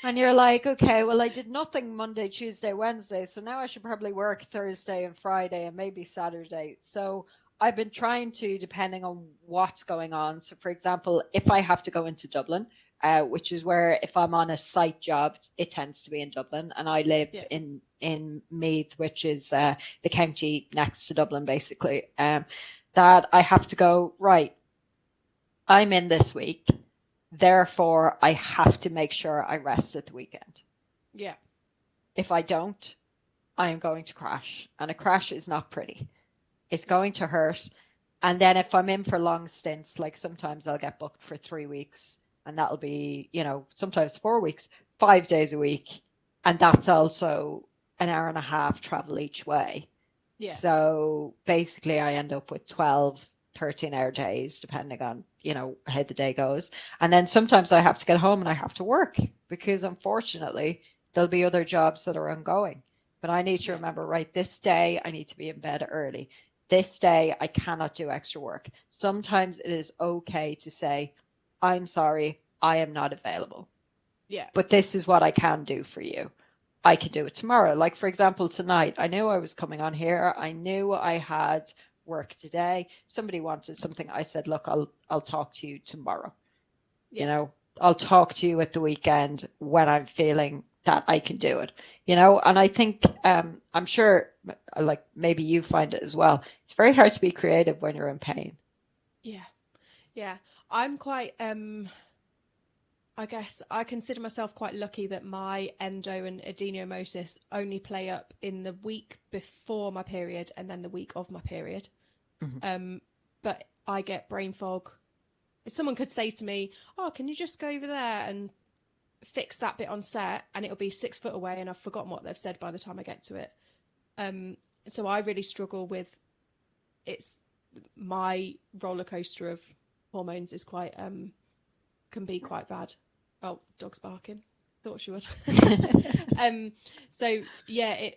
And you're like, okay, well, I did nothing Monday, Tuesday, Wednesday, so now I should probably work Thursday and Friday and maybe Saturday. So I've been trying to, depending on what's going on. So, for example, if I have to go into Dublin, which is where if I'm on a site job, it tends to be in Dublin, and I live in Meath, which is the county next to Dublin, basically. That I have to go, right, I'm in this week. Therefore, I have to make sure I rest at the weekend. Yeah. If I don't, I am going to crash. And a crash is not pretty. It's going to hurt. And then if I'm in for long stints, like sometimes I'll get booked for 3 weeks, and that'll be, sometimes 4 weeks, 5 days a week. And that's also an hour and a half travel each way. Yeah. So basically I end up with 12, 13-hour days, depending on, how the day goes. And then sometimes I have to get home and I have to work, because unfortunately there'll be other jobs that are ongoing. But I need to remember, right, this day I need to be in bed early. This day I cannot do extra work. Sometimes it is okay to say, I'm sorry, I am not available. Yeah. But this is what I can do for you. I can do it tomorrow. Like, for example, tonight, I knew I was coming on here. I knew I had work today. Somebody wanted something. I said, look, I'll talk to you tomorrow. Yeah. I'll talk to you at the weekend when I'm feeling that I can do it, and I think, I'm sure, like, maybe you find it as well. It's very hard to be creative when you're in pain. Yeah. Yeah. I'm quite, I guess I consider myself quite lucky that my endo and adenomyosis only play up in the week before my period and then the week of my period. Mm-hmm. But I get brain fog. Someone could say to me, oh, can you just go over there and fix that bit on set? And it'll be 6 foot away and I've forgotten what they've said by the time I get to it. So I really struggle with, it's my roller coaster of hormones is quite, can be quite bad. Oh, dog's barking. Thought she would. So yeah,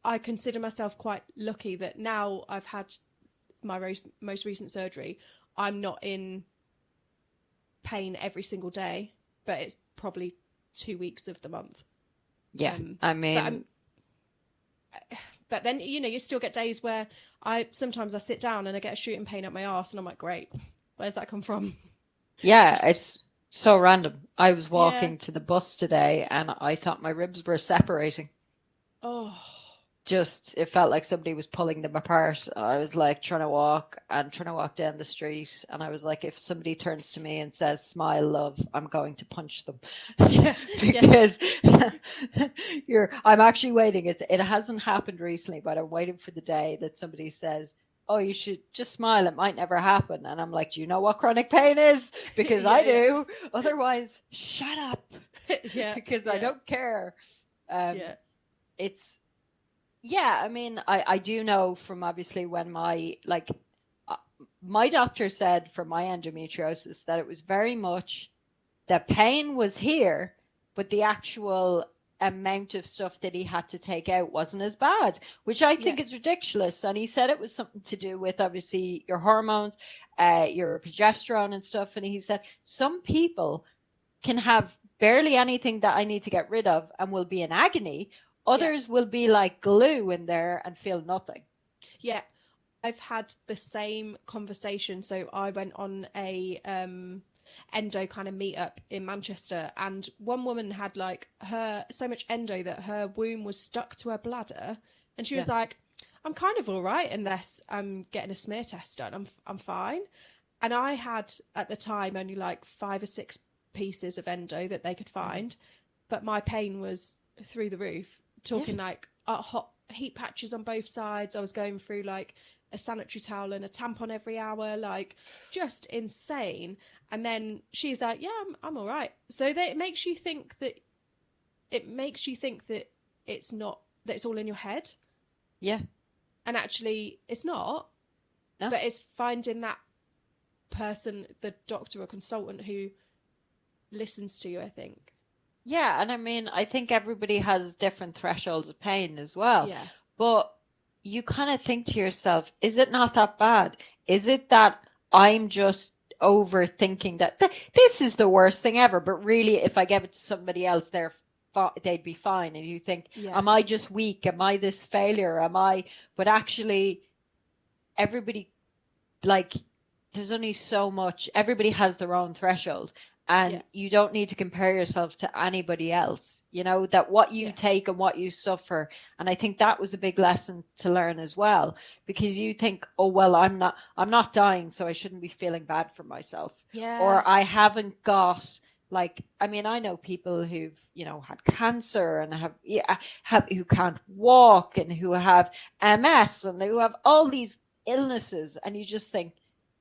I consider myself quite lucky that now I've had my most recent surgery. I'm not in pain every single day, but it's probably 2 weeks of the month. Yeah, I mean, but then you still get days where sometimes I sit down and I get a shooting pain up my arse, and I'm like, great, where's that come from? Yeah, it's so random. I was walking to the bus today and I thought my ribs were separating. Oh. It felt like somebody was pulling them apart. I was like trying to walk down the street, and I was like, if somebody turns to me and says, smile, love, I'm going to punch them. Because I'm actually waiting. It hasn't happened recently, but I'm waiting for the day that somebody says, oh, you should just smile, it might never happen. And I'm like, do you know what chronic pain is? Because I do. Otherwise, shut up. Because I don't care. I mean, I do know from obviously when my doctor said for my endometriosis that it was very much the pain was here, but the actual amount of stuff that he had to take out wasn't as bad, which I think is ridiculous. And he said it was something to do with obviously your hormones, your progesterone and stuff. And he said some people can have barely anything that I need to get rid of and will be in agony. Others will be like glue in there and feel nothing. Yeah. I've had the same conversation. So I went on a endo kind of meetup in Manchester, and one woman had like so much endo that her womb was stuck to her bladder, and she was like, I'm kind of all right unless I'm getting a smear test done. I'm fine. And I had at the time only like 5 or 6 pieces of endo that they could find, but my pain was through the roof. Talking like hot heat patches on both sides. I was going through like a sanitary towel and a tampon every hour, like just insane. And then she's like, yeah, I'm all right. So it makes you think that it's not, that it's all in your head. Yeah. And actually it's not. No. But it's finding that person, the doctor or consultant who listens to you, I think. Yeah, and I mean, I think everybody has different thresholds of pain as well. Yeah. But, you kind of think to yourself, is it not that bad? Is it that I'm just overthinking that this is the worst thing ever? But really, if I gave it to somebody else, they'd be fine. And you think, Yeah. am I just weak? Am I this failure? But actually, everybody, like, there's only so much, everybody has their own threshold. And you don't need to compare yourself to anybody else, that what you take and what you suffer. And I think that was a big lesson to learn as well, because you think, oh, well, I'm not dying, so I shouldn't be feeling bad for myself. Yeah. Or I haven't got, like, I mean, I know people who've, had cancer and who can't walk and who have MS and who have all these illnesses. And you just think,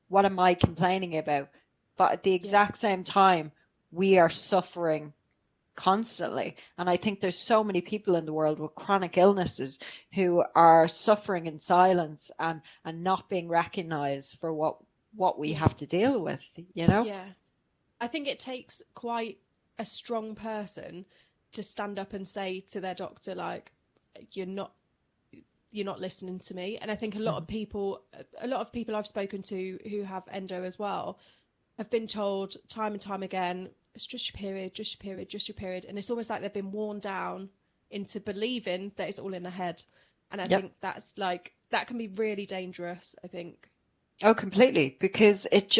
what am I complaining about? But at the exact same time, we are suffering constantly. And I think there's so many people in the world with chronic illnesses who are suffering in silence and not being recognized for what we have to deal with, Yeah. I think it takes quite a strong person to stand up and say to their doctor, like, you're not listening to me. And I think a lot of people I've spoken to who have endo as well have been told time and time again, it's just your period, just your period, just your period. And it's almost like they've been worn down into believing that it's all in the head. And I think that's like, that can be really dangerous, I think. Oh, completely. Because it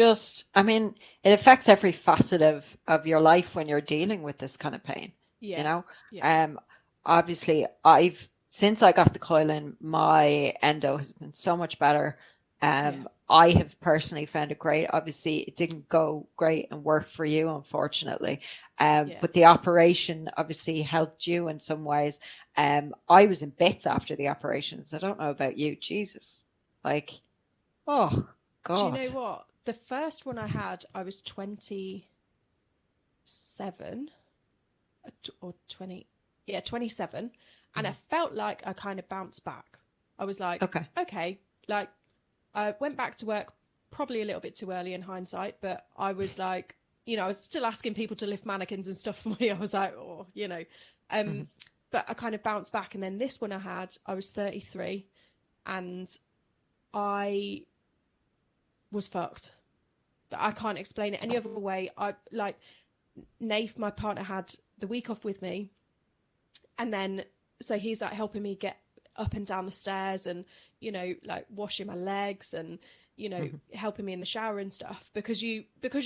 affects every facet of your life when you're dealing with this kind of pain, Obviously since I got the coil in, my endo has been so much better. I have personally found it great. Obviously, it didn't go great and work for you, unfortunately. But the operation obviously helped you in some ways. I was in bits after the operations. I don't know about you. Jesus. Like, oh, God. Do you know what? The first one I had, I was 27 or 20. Yeah, 27. And I felt like I kind of bounced back. I was like, okay, like, I went back to work probably a little bit too early in hindsight, but I was like, I was still asking people to lift mannequins and stuff for me. I was like, but I kind of bounced back. And then this one I was 33 and I was fucked. But I can't explain it any other way. Nath, my partner, had the week off with me. And then, so he's like helping me get up and down the stairs and, like washing my legs and, helping me in the shower and stuff, because you're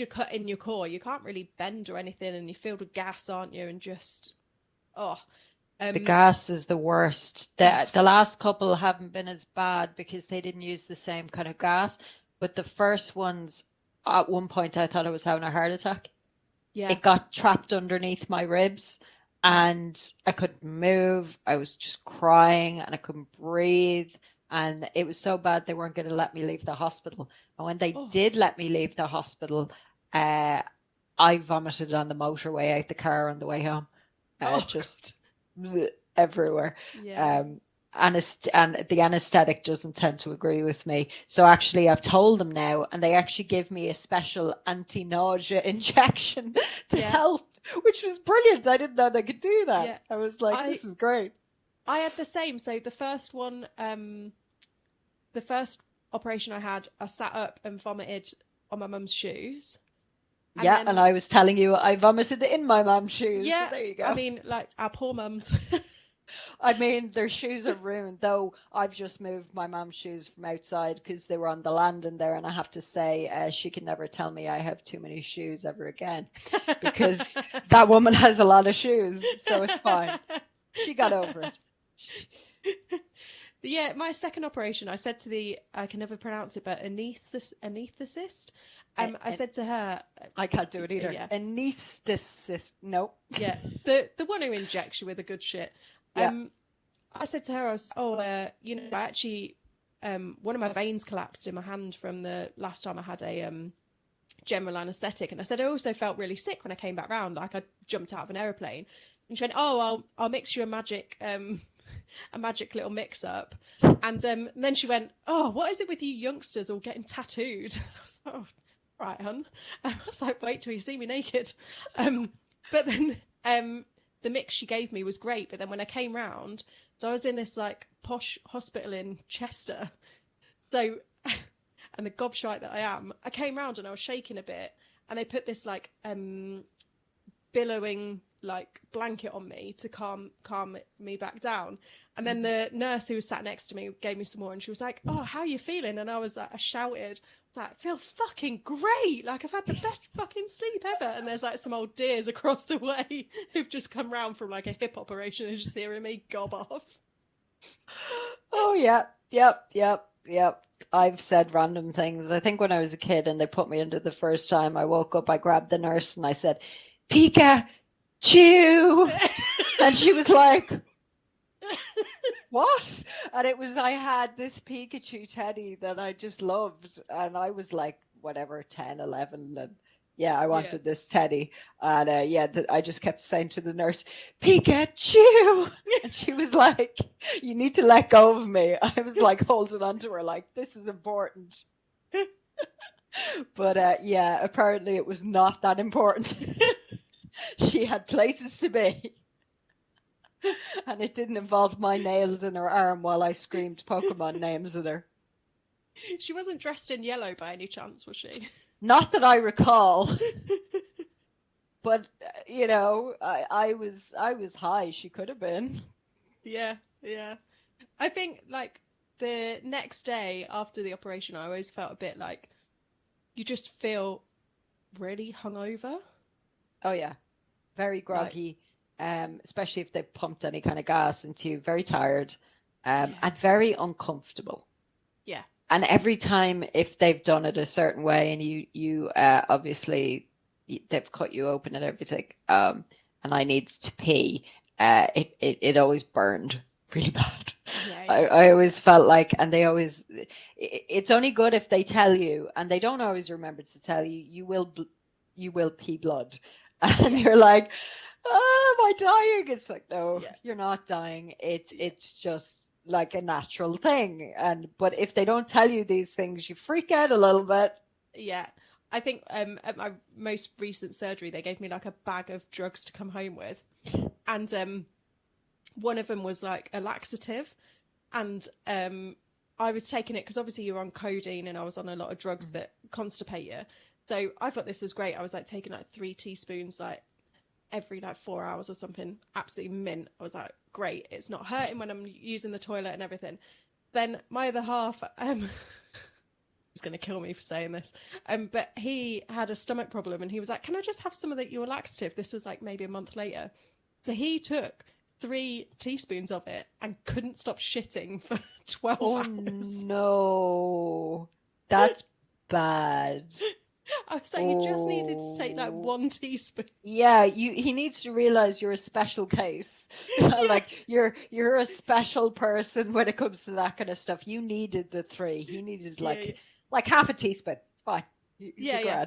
cut in your core, you can't really bend or anything, and you're filled with gas, aren't you? And just, the gas is the worst. The last couple haven't been as bad because they didn't use the same kind of gas, but the first ones, at one point I thought I was having a heart attack. Yeah. It got trapped underneath my ribs. And I couldn't move. I was just crying and I couldn't breathe. And it was so bad they weren't going to let me leave the hospital. And when they did let me leave the hospital, I vomited on the motorway out the car on the way home. Just everywhere. Yeah. And the anesthetic doesn't tend to agree with me. So actually I've told them now, and they actually give me a special anti-nausea injection to help. Which was brilliant. I didn't know they could do that. Yeah. I was like, this is great. I had the same. So the first one, the first operation I had, I sat up and vomited on my mum's shoes. And I was telling you I vomited in my mum's shoes. Yeah, so there you go. I mean, like, our poor mums. I mean, their shoes are ruined, though I've just moved my mum's shoes from outside because they were on the landing there, and I have to say she can never tell me I have too many shoes ever again, because that woman has a lot of shoes, so it's fine. She got over it. Yeah, my second operation, I said to I can never pronounce it, but anaesthetist. I said to her, I can't do it either. Yeah. Anaesthetist, no. Yeah, the one who injects you with the good shit. Yeah. I said to her, I actually, one of my veins collapsed in my hand from the last time I had a general anaesthetic, and I said I also felt really sick when I came back round, like I jumped out of an aeroplane. And she went, "Oh, I'll mix you a magic little mix up." And then she went, "Oh, what is it with you youngsters all getting tattooed?" And I was like, "Oh, right, hun." I was like, "Wait till you see me naked." But then the mix she gave me was great, but then when I came round, So I was in this like posh hospital in Chester. So, and the gobshite that I am, I came round and I was shaking a bit, and they put this like billowing like blanket on me to calm me back down. And then the nurse who was sat next to me gave me some more, and she was like, "Oh, how are you feeling?" And I was like, I shouted, I feel fucking great. Like, I've had the best fucking sleep ever. And there's like some old dears across the way who've just come round from like a hip operation and just hearing me gob off. Oh, yeah. Yep. I've said random things. I think when I was a kid and they put me under the first time, I woke up, I grabbed the nurse and I said, Pikachu! And she was like, what? And it was, I had this Pikachu teddy that I just loved. And I was like, whatever, 10, 11. And yeah, I wanted this teddy. And I just kept saying to the nurse, Pikachu! And she was like, you need to let go of me. I was like holding on to her like, this is important. But apparently it was not that important. She had places to be. And it didn't involve my nails in her arm while I screamed Pokemon names at her. She wasn't dressed in yellow by any chance, was she? Not that I recall. But, you know, I was high. She could have been. Yeah. I think, like, the next day after the operation, I always felt a bit like you just feel really hungover. Oh, yeah. Very groggy. Especially if they pumped any kind of gas into you, very tired, and very uncomfortable. Yeah. And every time, if they've done it a certain way, and you obviously they've cut you open and everything, and I needed to pee, it always burned really bad. Yeah. I always felt like, and they always, it's only good if they tell you, and they don't always remember to tell you, you will pee blood, and you're like, oh, am I dying? It's like, no, you're not dying. It's just like a natural thing. But if they don't tell you these things, you freak out a little bit. Yeah. I think at my most recent surgery, they gave me like a bag of drugs to come home with. And one of them was like a laxative. And I was taking it because obviously you're on codeine and I was on a lot of drugs that constipate you. So I thought this was great. I was like taking like 3 teaspoons like every like 4 hours or something. Absolutely mint. I was like, great. It's not hurting when I'm using the toilet and everything. Then my other half, he's going to kill me for saying this. But he had a stomach problem and he was like, can I just have some of your laxative? This was like maybe a month later. So he took 3 teaspoons of it and couldn't stop shitting for 12 hours. No, that's bad. I was like, you just needed to take like 1 teaspoon. Yeah, he needs to realize you're a special case. Like you're a special person when it comes to that kind of stuff. You needed the 3. He needed like half a teaspoon. It's fine. Yeah.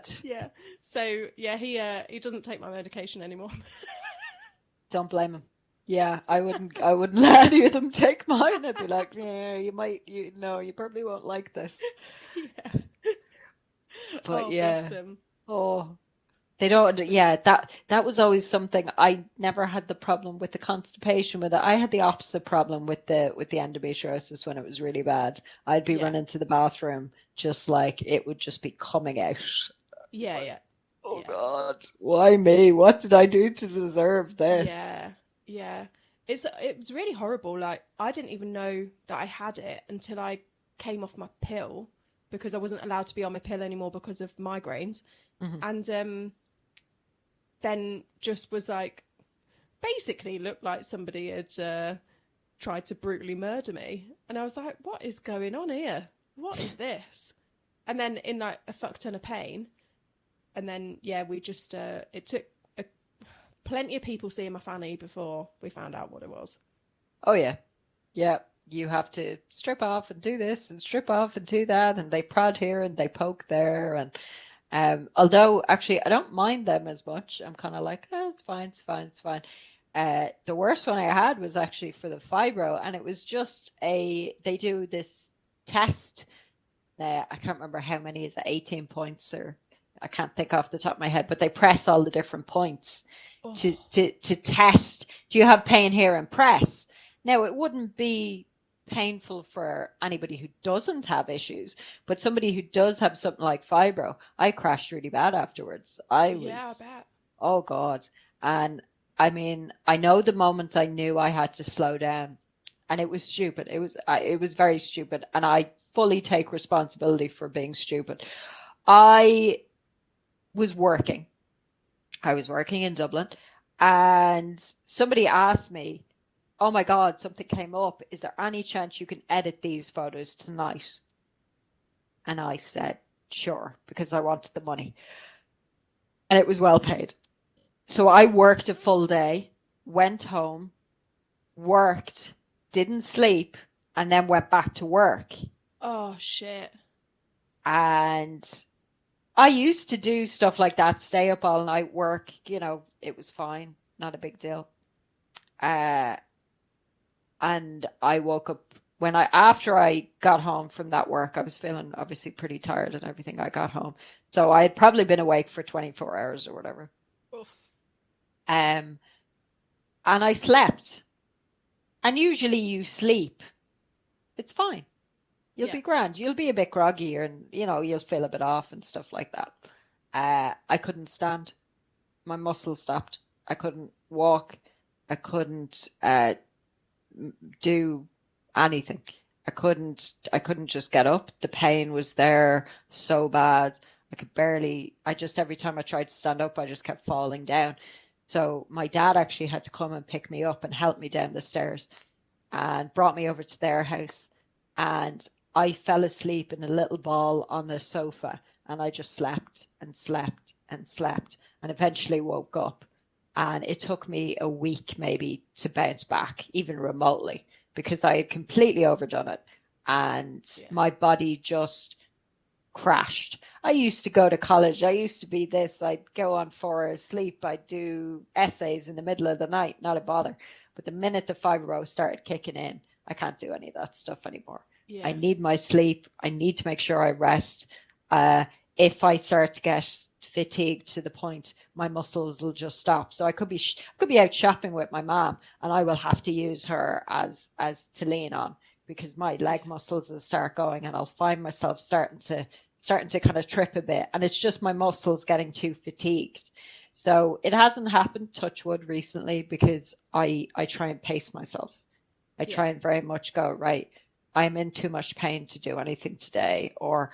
So he doesn't take my medication anymore. Don't blame him. Yeah, I wouldn't let any of them take mine. I'd be like, yeah, you probably won't like this. Yeah. But bless him. They don't. Yeah, that was always something. I never had the problem with the constipation with it. I had the opposite problem with the endometriosis when it was really bad. I'd be running to the bathroom just like it would just be coming out. Yeah. God, why me? What did I do to deserve this? Yeah. It was really horrible. Like I didn't even know that I had it until I came off my pill, because I wasn't allowed to be on my pill anymore because of migraines. And then just was like, basically looked like somebody had tried to brutally murder me. And I was like, what is going on here? What is this? And then in like a fuck ton of pain. And then, we just, it took plenty of people seeing my fanny before we found out what it was. Oh, yeah. Yeah. You have to strip off and do this and strip off and do that, and they prod here and they poke there, and although actually I don't mind them as much, I'm kind of like, it's fine. The worst one I had was actually for the fibro, and it was just they do this test. I can't remember how many, is it 18 points, or I can't think off the top of my head, but they press all the different points to test. Do you have pain here? And press. Now, it wouldn't be painful for anybody who doesn't have issues, but somebody who does have something like fibro, I crashed really bad afterwards. Yeah, I bet. Oh God. And I mean, I know the moment I knew I had to slow down, and it was stupid. It was very stupid, and I fully take responsibility for being stupid. I was working. I was working in Dublin, and somebody asked me, "Oh my God, something came up. Is there any chance you can edit these photos tonight?" And I said, "Sure," because I wanted the money, and it was well paid. So I worked a full day, went home, worked, didn't sleep, and then went back to work. Oh, shit. And I used to do stuff like that, stay up all night, work, it was fine, not a big deal. And I woke up after I got home from that work, I was feeling obviously pretty tired and everything. I got home. So I had probably been awake for 24 hours or whatever. Oof. And I slept. And usually you sleep. It's fine. You'll be grand. You'll be a bit groggy and, you'll feel a bit off and stuff like that. I couldn't stand. My muscles stopped. I couldn't walk. I couldn't do anything. I couldn't just get up. The pain was there so bad. I could barely, every time I tried to stand up, I just kept falling down. So my dad actually had to come and pick me up and help me down the stairs and brought me over to their house. And I fell asleep in a little ball on the sofa, and I just slept and slept and slept and eventually woke up. And it took me a week maybe to bounce back, even remotely, because I had completely overdone it. And my body just crashed. I used to go to college. I used to be this. I'd go on 4 hours sleep. I'd do essays in the middle of the night, not a bother. But the minute the fibro started kicking in, I can't do any of that stuff anymore. Yeah. I need my sleep. I need to make sure I rest. If I start to get fatigued to the point, my muscles will just stop. So I could be out shopping with my mom, and I will have to use her as to lean on, because my leg muscles will start going, and I'll find myself starting to kind of trip a bit, and it's just my muscles getting too fatigued. So it hasn't happened, touch wood, recently, because I try and pace myself. I try and very much go, right, I'm in too much pain to do anything today, or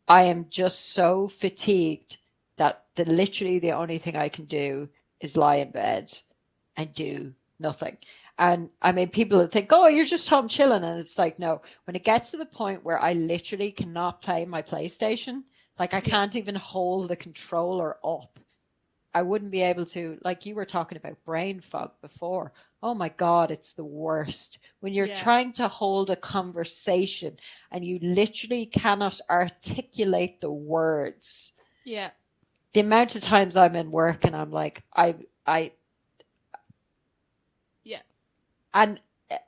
I am just so fatigued that literally the only thing I can do is lie in bed and do nothing. And I mean, people would think, oh, you're just home chilling. And it's like, no, when it gets to the point where I literally cannot play my PlayStation, like I can't even hold the controller up, I wouldn't be able to, like you were talking about brain fog before. Oh my God, it's the worst. When you're trying to hold a conversation and you literally cannot articulate the words. Yeah. The amount of times I'm in work and I'm like, and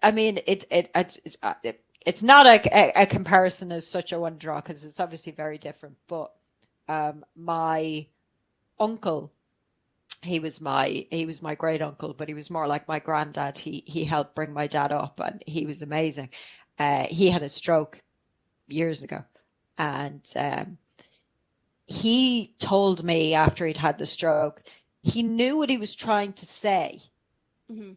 I mean, it's not a comparison as such a one draw, because it's obviously very different. But my uncle, he was my great uncle, but he was more like my granddad. He helped bring my dad up, and he was amazing. He had a stroke years ago, and he told me after he'd had the stroke, he knew what he was trying to say. Mm-hmm.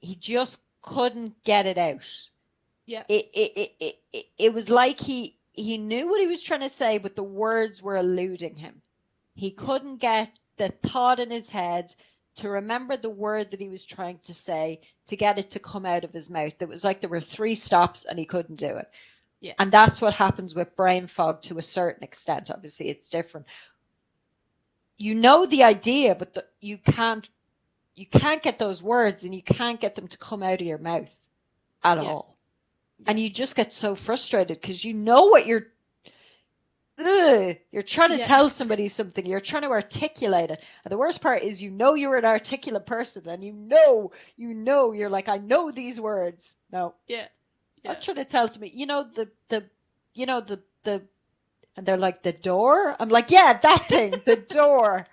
He just couldn't get it out. Yeah. It was like he knew what he was trying to say, but the words were eluding him. He couldn't get the thought in his head to remember the word that he was trying to say, to get it to come out of his mouth. It was like there were 3 stops and he couldn't do it. Yeah. And that's what happens with brain fog to a certain extent. Obviously, it's different. You know the idea, but you can't get those words, and you can't get them to come out of your mouth at all. And you just get so frustrated because you know what you're trying to tell somebody something. You're trying to articulate it. And the worst part is, you're an articulate person, and you're like, I know these words. No. Yeah. I'm trying to tell somebody, and they're like, the door? I'm like, yeah, that thing, the door.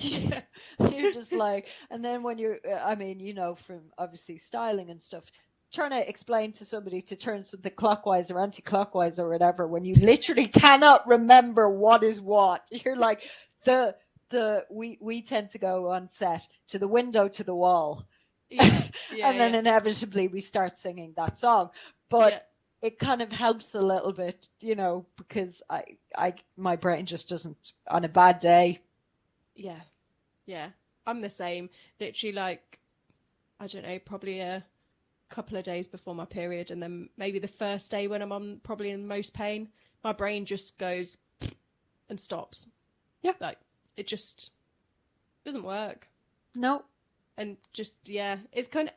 You're just like, and then when you're, from obviously styling and stuff, trying to explain to somebody to turn something clockwise or anti-clockwise or whatever when you literally cannot remember what is what. You're like, we tend to go on set to the window, to the wall. Yeah. And then inevitably we start singing that song. But it kind of helps a little bit, you know, because my brain just doesn't, on a bad day. Yeah. Yeah. I'm the same. Literally, like, I don't know, probably a couple of days before my period, and then maybe the first day when I'm on probably in most pain, my brain just goes and stops. Yeah. Like, it just doesn't work. No. And just, it's kind of,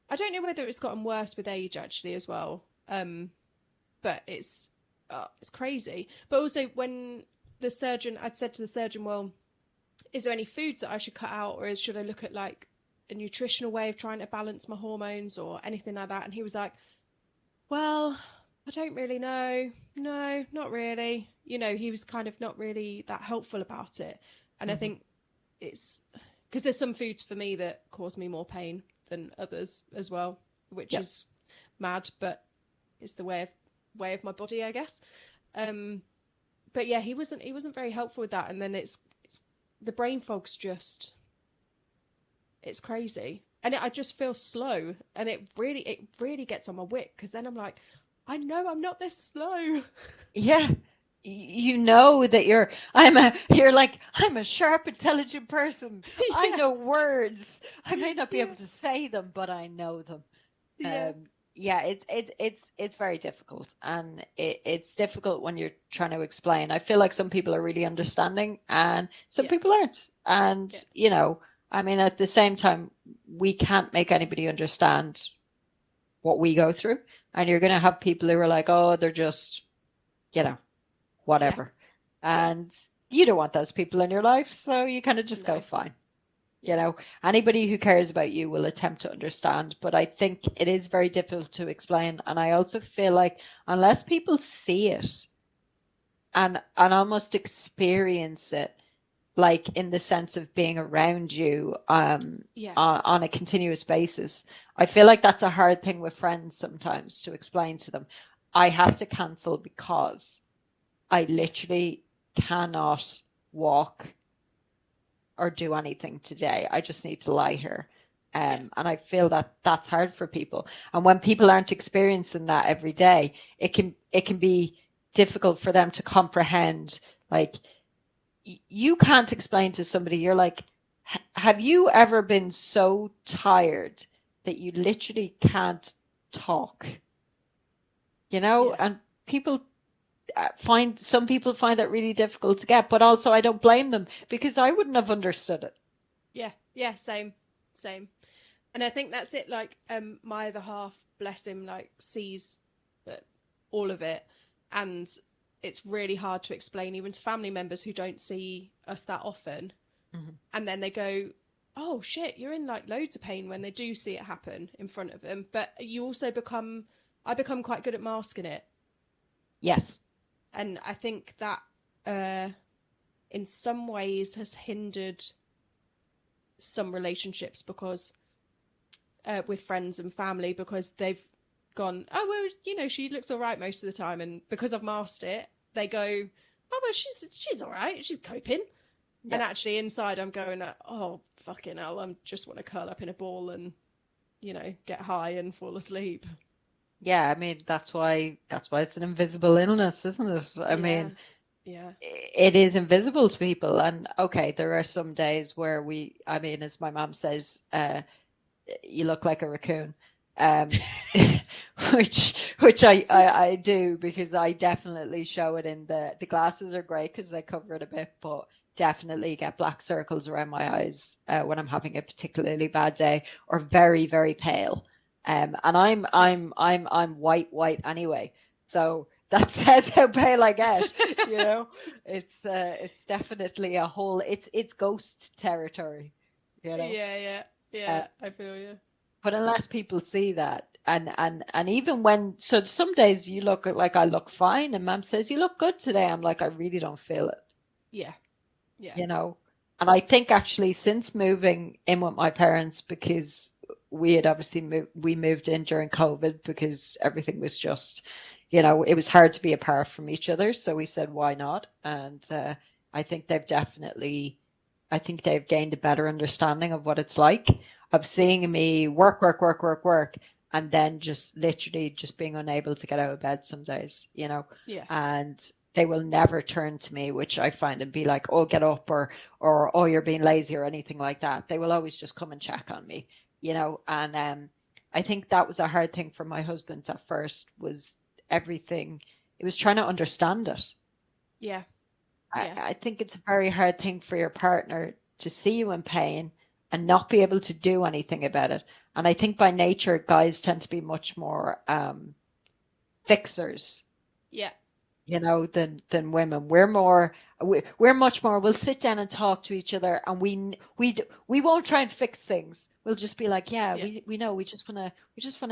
I don't know whether it's gotten worse with age actually as well. But it's crazy. But also when I'd said to the surgeon, well, is there any foods that I should cut out, or should I look at like a nutritional way of trying to balance my hormones or anything like that? And he was like, well, I don't really know. No, not really. You know, he was kind of not really that helpful about it. And I think it's because there's some foods for me that cause me more pain than others as well, which is mad, but it's the way of my body, I guess. But yeah, he wasn't very helpful with that. And then it's the brain fog's just, it's crazy. And I just feel slow, and it really gets on my wick, because then I'm like, I know I'm not this slow. Yeah. You know that I'm a sharp, intelligent person. Yeah. I know words. I may not be able to say them, but I know them. It's very difficult, and it's difficult when you're trying to explain. I feel like some people are really understanding, and some people aren't. And you know, I mean, at the same time, we can't make anybody understand what we go through, and you're going to have people who are like, oh, they're just, you know, whatever. And you don't want those people in your life, so you kind of just go, fine. You know, anybody who cares about you will attempt to understand, but I think it is very difficult to explain. And I also feel like unless people see it and almost experience it, like in the sense of being around you on a continuous basis, I feel like that's a hard thing with friends sometimes to explain to them. I have to cancel because I literally cannot walk or do anything today. I just need to lie here. And I feel that that's hard for people. And when people aren't experiencing that every day, it can be difficult for them to comprehend. Like, you can't explain to somebody, you're like, have you ever been so tired that you literally can't talk? You know, and some people find that really difficult to get, but also I don't blame them, because I wouldn't have understood it. Same. And I think that's it. Like, my other half, bless him, like sees all of it, and it's really hard to explain even to family members who don't see us that often. And then they go, oh shit, you're in like loads of pain, when they do see it happen in front of them. But you also I become quite good at masking it. Yes. And I think that in some ways has hindered some relationships, because with friends and family, because they've gone, oh, well, you know, she looks all right most of the time. And because I've masked it, they go, oh, well, she's all right. She's coping. Yeah. And actually inside I'm going, oh, fucking hell, I just want to curl up in a ball and, you know, get high and fall asleep. Yeah, I mean, that's why it's an invisible illness, isn't it? I mean, it is invisible to people. And okay, there are some days where as my mom says, you look like a raccoon, which I do, because I definitely show it in the glasses are great because they cover it a bit, but definitely get black circles around my eyes when I'm having a particularly bad day, or very, very pale. And I'm white anyway, so that says how pale I get. You know, it's definitely a whole, it's ghost territory. You know. Yeah. I feel you. But unless people see that, and even when, so some days you look like I look fine, and Mum says you look good today, I'm like, I really don't feel it. Yeah. You know, and I think actually since moving in with my parents, because we had obviously we moved in during COVID because everything was just, you know, it was hard to be apart from each other. So we said, why not? And I think I think they've gained a better understanding of what it's like of seeing me work, and then just literally just being unable to get out of bed some days, you know. Yeah. And they will never turn to me, which I find, and be like, oh, get up, or oh, you're being lazy or anything like that. They will always just come and check on me, you know. And I think that was a hard thing for my husband at first, was everything. It was trying to understand it. Yeah. I think it's a very hard thing for your partner to see you in pain and not be able to do anything about it. And I think by nature, guys tend to be much more fixers. Yeah. You know, than women. We're much more. We'll sit down and talk to each other, and we won't try and fix things. We'll just be like, yeah. We know. We just wanna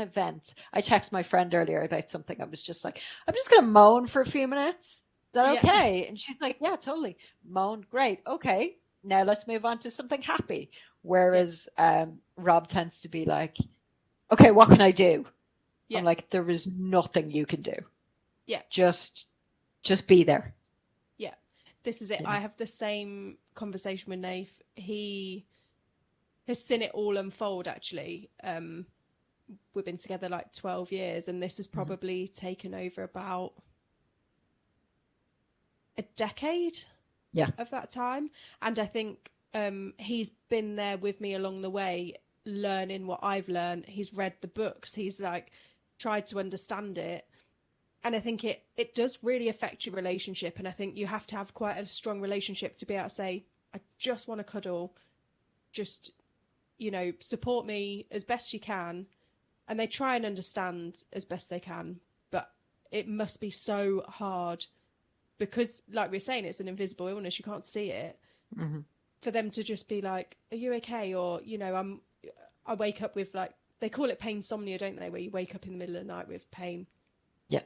vent. I texted my friend earlier about something. I was just like, I'm just gonna moan for a few minutes. Is that okay? And she's like, yeah, totally. Moan, great. Okay, now let's move on to something happy. Whereas Rob tends to be like, okay, what can I do? Yeah. I'm like, there is nothing you can do. Yeah. Just be there. Yeah, this is it. Yeah. I have the same conversation with Nath. He has seen it all unfold, actually. We've been together like 12 years, and this has probably taken over about a decade of that time. And I think he's been there with me along the way, learning what I've learned. He's read the books. He's like tried to understand it. And I think it does really affect your relationship. And I think you have to have quite a strong relationship to be able to say, I just want to cuddle. Just, you know, support me as best you can. And they try and understand as best they can. But it must be so hard because, like we were saying, it's an invisible illness. You can't see it. Mm-hmm. For them to just be like, are you okay? Or, you know, I wake up with, like, they call it pain somnia, don't they? Where you wake up in the middle of the night with pain. Yeah.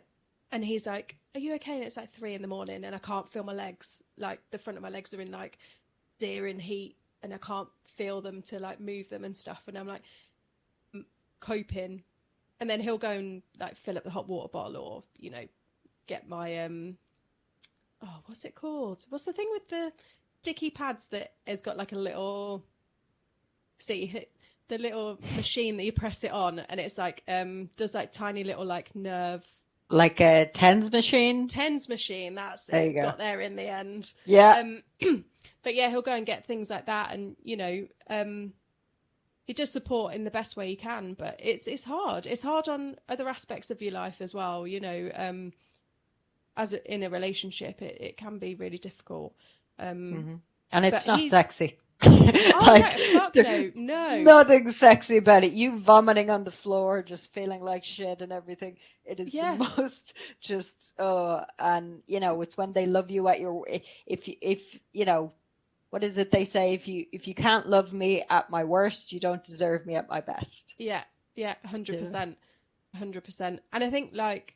And he's like, are you okay? And it's like 3 a.m. and I can't feel my legs. Like the front of my legs are in like searing heat and I can't feel them to like move them and stuff. And I'm like coping. And then he'll go and like fill up the hot water bottle or, you know, get my, what's it called? What's the thing with the sticky pads that has got like a little, the little machine that you press it on and it's like, does like tiny little like nerve. Like a TENS machine? TENS machine, that's it. There you go. Got there in the end. Yeah. But yeah, he'll go and get things like that. And, you know, he does support in the best way he can. But it's hard. It's hard on other aspects of your life as well. You know, in a relationship, it can be really difficult. And it's not sexy. Like, no. Nothing sexy about it. You vomiting on the floor, just feeling like shit and everything. It is the most just, and you know, it's when they love you at your, if you know, what is it they say? If you can't love me at my worst, you don't deserve me at my best. Yeah, 100%. 100%. And I think like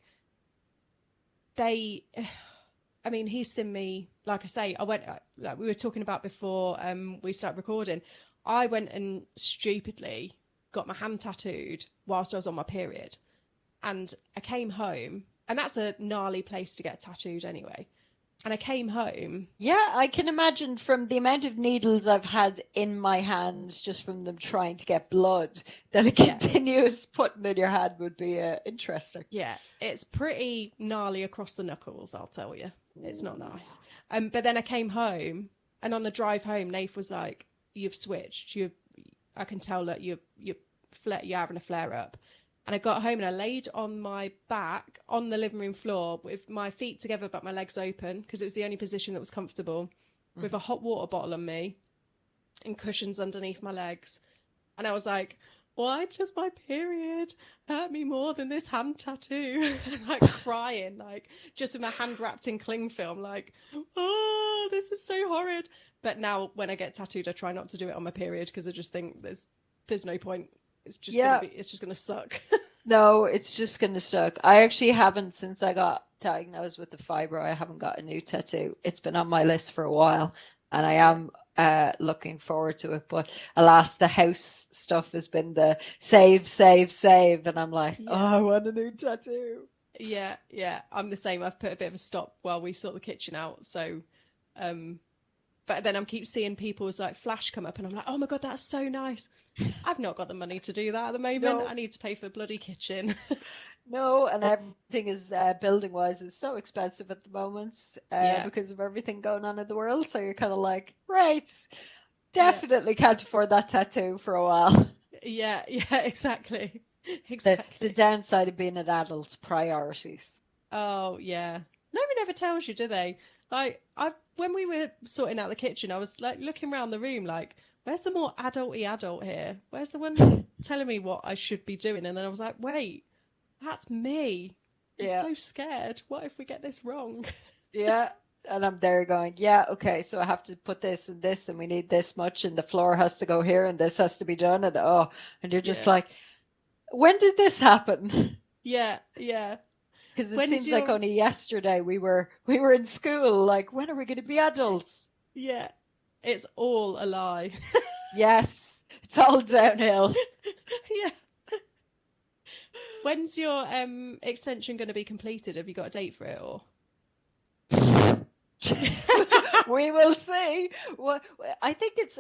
I mean, he's seen me, like I say, I went, like we were talking about before we started recording, I went and stupidly got my hand tattooed whilst I was on my period. And I came home, and that's a gnarly place to get tattooed anyway. And I came home. Yeah, I can imagine from the amount of needles I've had in my hands, just from them trying to get blood, that a continuous putting in your hand would be interesting. Yeah, it's pretty gnarly across the knuckles, I'll tell you. It's not nice. But then I came home, and on the drive home, Nath was like, "You've switched. I can tell that you're having a flare up." And I got home and I laid on my back on the living room floor with my feet together but my legs open because it was the only position that was comfortable, with a hot water bottle on me and cushions underneath my legs. And I was like, why does my period hurt me more than this hand tattoo? And like crying, like just with my hand wrapped in cling film, like, oh, this is so horrid. But now when I get tattooed, I try not to do it on my period because I just think there's no point. It's just gonna suck. No, it's just gonna suck. I actually haven't, since I got diagnosed with the fibro, I haven't got a new tattoo. It's been on my list for a while, and I looking forward to it. But alas, the house stuff has been the save, and I'm like, oh, Yeah. I want a new tattoo. Yeah, yeah. I'm the same. I've put a bit of a stop while we sort the kitchen out. So, but then I keep seeing people's like flash come up, and I'm like, oh my God, that's so nice. I've not got the money to do that at the moment. I No, need to pay for the bloody kitchen. no, and everything is building wise is so expensive at the moment Yeah, because of everything going on in the world. So you're kind of like, right, yeah, definitely can't afford that tattoo for a while. yeah, yeah, exactly. The Exactly. downside of being an adult, priorities. Oh, yeah. Nobody ever tells you, do they? Like, I when we were sorting out the kitchen, I was like looking around the room, like, where's the more adulty adult here? Where's the one telling me what I should be doing? And then I was like, wait, that's me. I'm Yeah, so scared. What if we get this wrong? yeah. And I'm there going, yeah, okay, so I have to put this, and we need this much, and the floor has to go here, and this has to be done, and oh, and you're just Yeah, like, when did this happen? yeah, yeah. Because it When's seems like your only yesterday we were in school. Like, when are we going to be adults? yeah? It's all a lie. Yes, it's all downhill. Yeah. When's your extension going to be completed? Have you got a date for it or? We will see. Well, I think it's.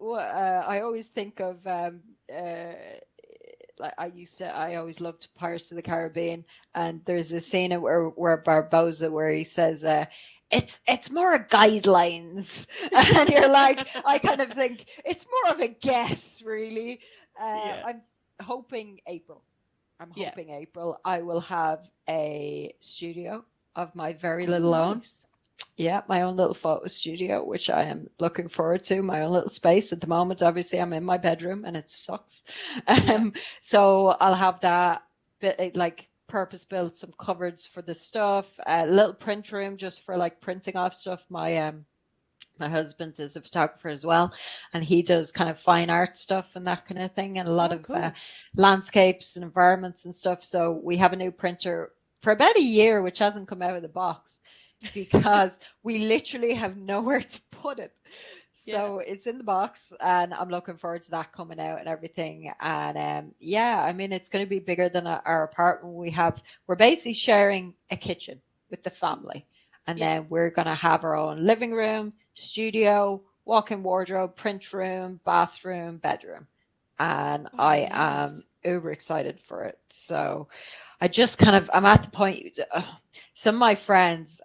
I always think of like I always loved Pirates of the Caribbean, and there's a scene where Barbosa where he says, it's more guidelines, and you're like, I kind of think it's more of a guess, really. Yeah. I'm hoping April. I'm Yeah. hoping April I will have a studio of my very Oh, little own. nice. Yeah, my own little photo studio, which I am looking forward to. My own little space. At the moment, obviously, I'm in my bedroom and it sucks. Yeah. So I'll have that bit like purpose built, some cupboards for the stuff, a little print room just for like printing off stuff. My husband is a photographer as well, and he does kind of fine art stuff and that kind of thing, and a lot Oh, of cool. landscapes and environments and stuff. So we have a new printer for about a year, which hasn't come out of the box because we literally have nowhere to put it. Yeah. So it's in the box, and I'm looking forward to that coming out and everything. And yeah, I mean, it's going to be bigger than our apartment. We're basically sharing a kitchen with the family, and Yeah. then we're going to have our own living room, studio, walk-in wardrobe, print room, bathroom, bedroom. And Oh, I am nice. uber excited for it. So I'm at the point. Some of my friends,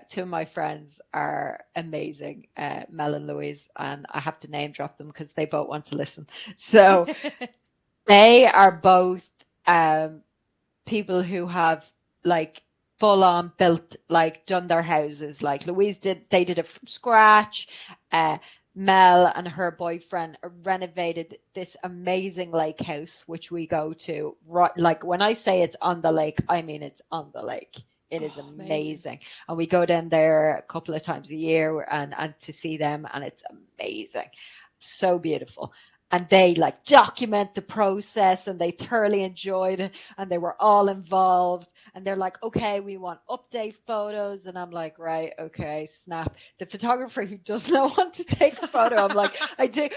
two of my friends are amazing, Mel and Louise, and I have to name drop them because they both want to listen. So they are both people who have like full on built, like done their houses. Like Louise they did it from scratch. Mel and her boyfriend renovated this amazing lake house, which we go to. Right, like when I say it's on the lake, I mean it's on the lake. It is Oh, amazing. amazing, and we go down there a couple of times a year, and to see them, and it's amazing, so beautiful. And they like document the process, and they thoroughly enjoyed it, and they were all involved, and they're like, okay, we want update photos, and I'm like, right, okay, snap. The photographer who does not want to take a photo, I'm like, I do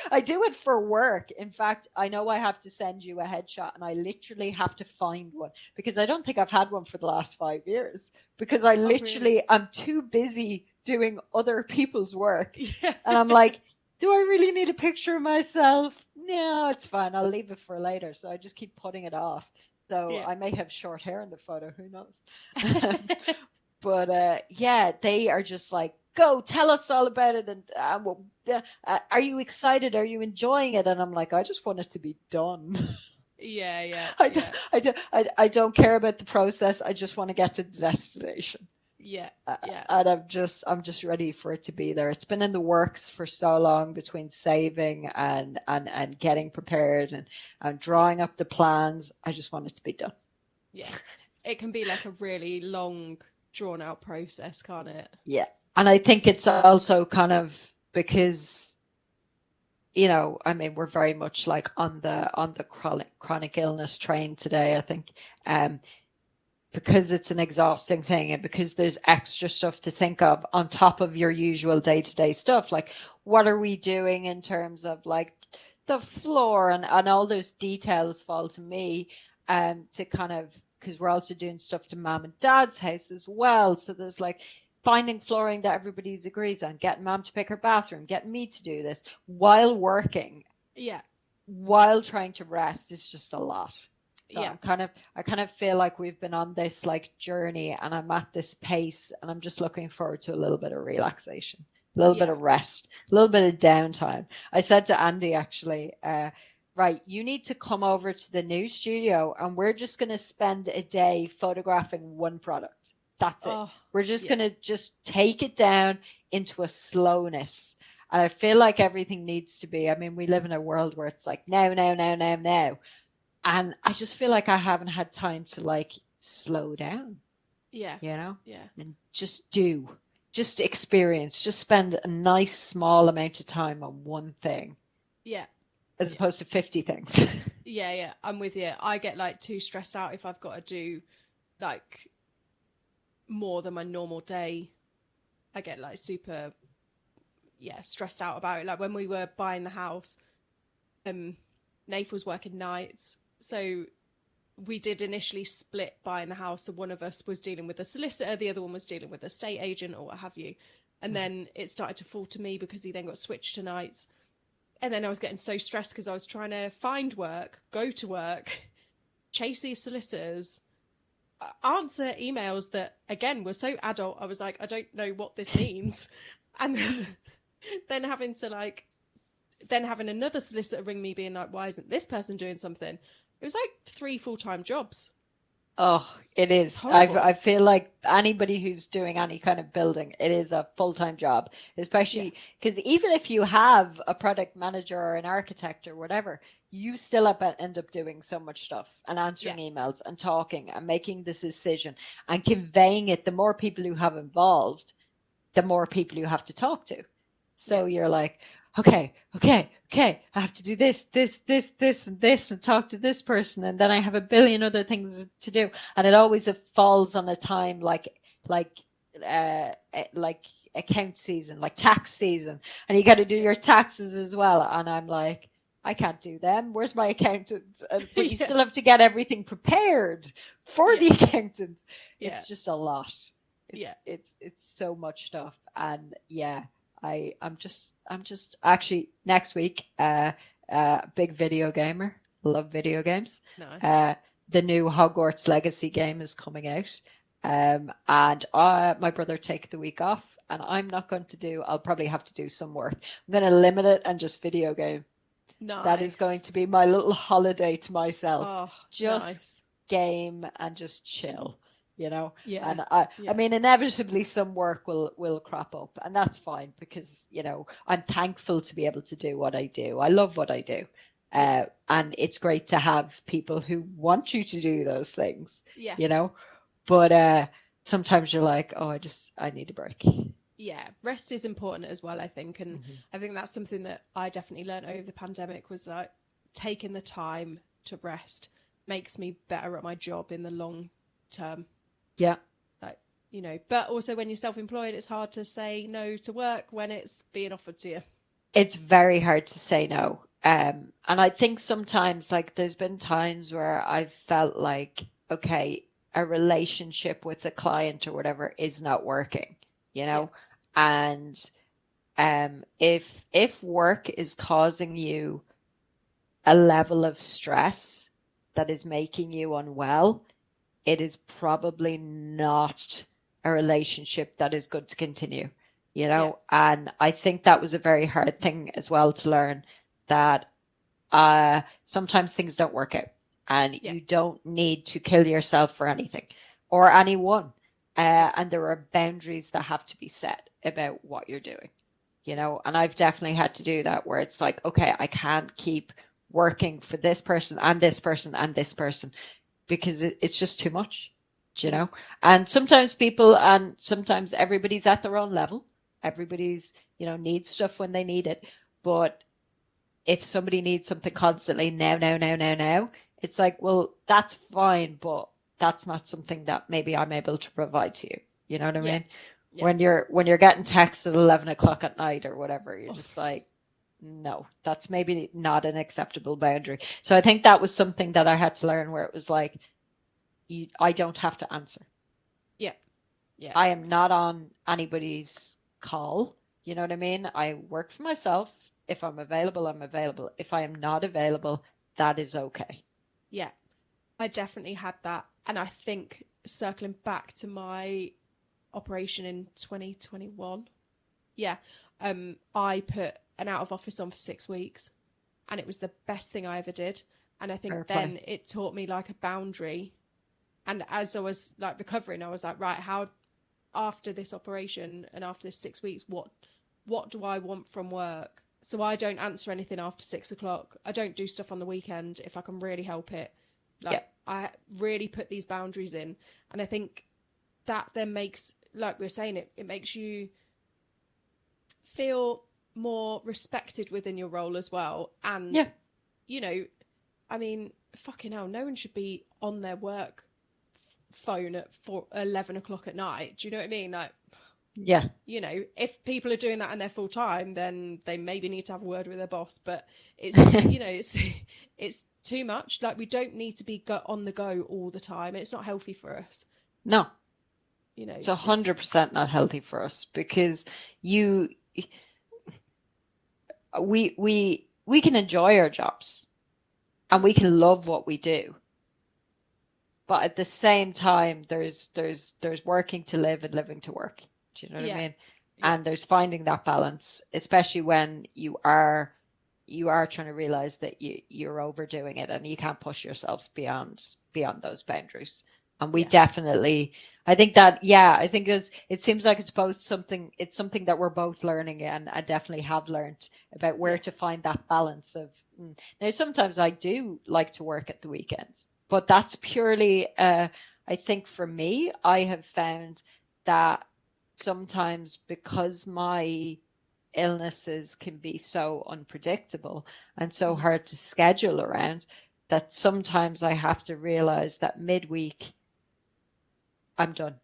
it for work. In fact, I know I have to send you a headshot, and I literally have to find one because I don't think I've had one for the last 5 years because I Oh, really? literally I'm too busy doing other people's work, Yeah. and I'm like, do I really need a picture of myself? No, it's fine. I'll leave it for later. So I just keep putting it off. So Yeah. I may have short hair in the photo. Who knows? But yeah, they are just like, go tell us all about it. And are you excited? Are you enjoying it? And I'm like, I just want it to be done. Yeah, yeah, I don't, yeah, I don't care about the process. I just want to get to the destination. yeah, yeah, And I'm just ready for it to be there. It's been in the works for so long between saving and getting prepared and yeah, drawing up the plans. I just want it to be done. yeah. It can be like a really long, drawn out process, can't it? Yeah. And I think it's also kind of because, I mean, we're very much like on the chronic illness train today, I think. Because it's an exhausting thing and because there's extra stuff to think of on top of your usual day-to-day stuff. Like, what are we doing in terms of like the floor, and all those details fall to me, to kind of, because we're also doing stuff to mom and dad's house as well. So there's like finding flooring that everybody agrees on, getting mom to pick her bathroom, getting me to do this while working. Yeah. While trying to rest is just a lot. So Yeah. I kind of feel like we've been on this like journey, and I'm at this pace, and I'm just looking forward to a little bit of relaxation, a little bit of rest, a little bit of downtime. I said to Andy actually, right, you need to come over to the new studio, and we're just going to spend a day photographing one product. That's it. We're just going to just take it down into a slowness. And I feel like everything needs to be, I mean, we live in a world where it's like now. And I just feel like I haven't had time to like slow down. Yeah. You know? Yeah. And just experience, just spend a nice small amount of time on one thing. Yeah. As opposed to 50 things. Yeah. I'm with you. I get like too stressed out if I've got to do like more than my normal day. I get like super stressed out about it. Like when we were buying the house, Nath was working nights, so we did initially split buying the house. So one of us was dealing with a solicitor, the other one was dealing with a estate agent or what have you. And then it started to fall to me because he then got switched to nights. And then I was getting so stressed because I was trying to find work, go to work, chase these solicitors, answer emails that, again, were so adult. I was like, I don't know what this means. And then having another solicitor ring me being like, why isn't this person doing something? It was like 3 full-time jobs. Oh, it is. I feel like anybody who's doing any kind of building, it is a full-time job, especially because even if you have a product manager or an architect or whatever, you still end up doing so much stuff and answering emails and talking and making this decision and conveying it. The more people you have involved, the more people you have to talk to. So you're like, okay, I have to do this, and this, and talk to this person, and then I have a billion other things to do, and it always falls on a time like account season, like tax season, and you got to do your taxes as well, and I'm like, I can't do them. Where's my accountant? But you still have to get everything prepared for the accountant. It's just a lot. It's so much stuff, and I'm just actually next week, big video gamer, love video games. Nice. The new Hogwarts Legacy game is coming out, and my brother take the week off, and I'm not going to do, I'll probably have to do some work. I'm going to limit it and just video game. Nice. That is going to be my little holiday to myself. Just nice. Game and just chill. You know, and I mean, inevitably some work will crop up, and that's fine because, you know, I'm thankful to be able to do what I do. I love what I do. And it's great to have people who want you to do those things, you know, but sometimes you're like, oh, I need a break. Yeah, rest is important as well, I think. And I think that's something that I definitely learned over the pandemic was like taking the time to rest makes me better at my job in the long term. Yeah. Like, you know, but also when you're self-employed, it's hard to say no to work when it's being offered to you. It's very hard to say no. And I think sometimes, like, there's been times where I've felt like, okay, a relationship with a client or whatever is not working, you know? And if work is causing you a level of stress that is making you unwell, it is probably not a relationship that is good to continue, you know? And I think that was a very hard thing as well to learn, that sometimes things don't work out, and you don't need to kill yourself for anything or anyone. And there are boundaries that have to be set about what you're doing, you know? And I've definitely had to do that, where it's like, okay, I can't keep working for this person and this person and this person, because it's just too much, you know? And sometimes sometimes everybody's at their own level. Everybody's, you know, needs stuff when they need it. But if somebody needs something constantly now, it's like, well, that's fine, but that's not something that maybe I'm able to provide to you. You know what I mean? Yeah. When you're getting texts at 11 o'clock at night or whatever, you're Oh, just like, no, that's maybe not an acceptable boundary. So I think that was something that I had to learn, where it was like, I don't have to answer. yeah. Yeah. I am not on anybody's call. You know what I mean? I work for myself. If I'm available, I'm available. If I am not available, that is okay. Yeah. I definitely had that. And I think circling back to my operation in 2021, yeah, I put an out of office on for 6 weeks, and it was the best thing I ever did. And I Fair think play. then it taught me like a boundary. And as I was like recovering, I was like, right, how after this operation and after this 6 weeks, what do I want from work? So I don't answer anything after 6 o'clock. I don't do stuff on the weekend if I can really help it. Yeah. Like, I really put these boundaries in, and I think that then makes, like we were saying, it makes you feel more respected within your role as well. And Yeah. you know, I mean, fucking hell, no one should be on their work phone at 11 o'clock at night. Do you know what I mean? Like, Yeah. if people are doing that and they're full time, then they maybe need to have a word with their boss. But it's, it's too much. Like, we don't need to be on the go all the time. It's not healthy for us. No, it's It's 100% not healthy for us, because you, we can enjoy our jobs and we can love what we do. But at the same time, there's working to live and living to work. Do you know what I mean? Yeah. And there's finding that balance, especially when you are trying to realize that you're overdoing it and you can't push yourself beyond those boundaries. And we definitely, I think it seems like it's something that we're both learning, and I definitely have learned about where to find that balance of. Now, sometimes I do like to work at the weekends, but that's purely, I think for me, I have found that sometimes, because my illnesses can be so unpredictable and so hard to schedule around, that sometimes I have to realize that midweek I'm done.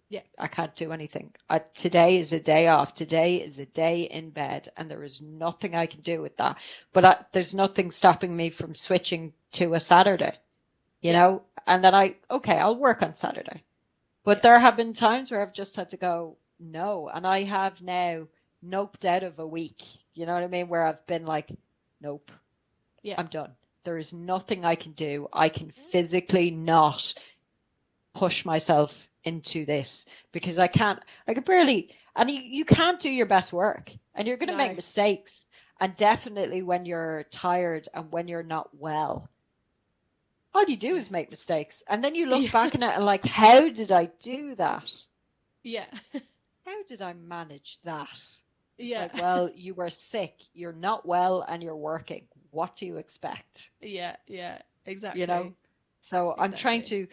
Yeah. I can't do anything. Today is a day off. Today is a day in bed, and there is nothing I can do with that. But there's nothing stopping me from switching to a Saturday, you know? And then I'll work on Saturday. But there have been times where I've just had to go, no. And I have now noped out of a week, you know what I mean? Where I've been like, nope, I'm done. There is nothing I can do. I can physically not push myself into this, because I can barely, and you can't do your best work, and you're going to make mistakes. And definitely when you're tired and when you're not well, all you do is make mistakes. And then you look back on it and like, how did I do that? Yeah. How did I manage that? It's Like, well, you were sick, you're not well, and you're working. What do you expect? Yeah, exactly. So exactly. I'm trying to,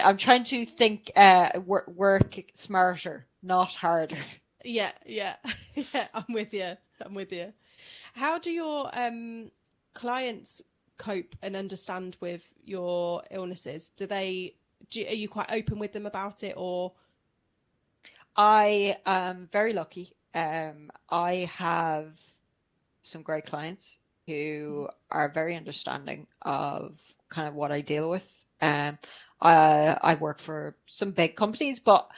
I'm trying to think, work smarter, not harder. Yeah. I'm with you. How do your clients cope and understand with your illnesses? Are you quite open with them about it, or? I am very lucky. I have some great clients who are very understanding of kind of what I deal with. I work for some big companies, but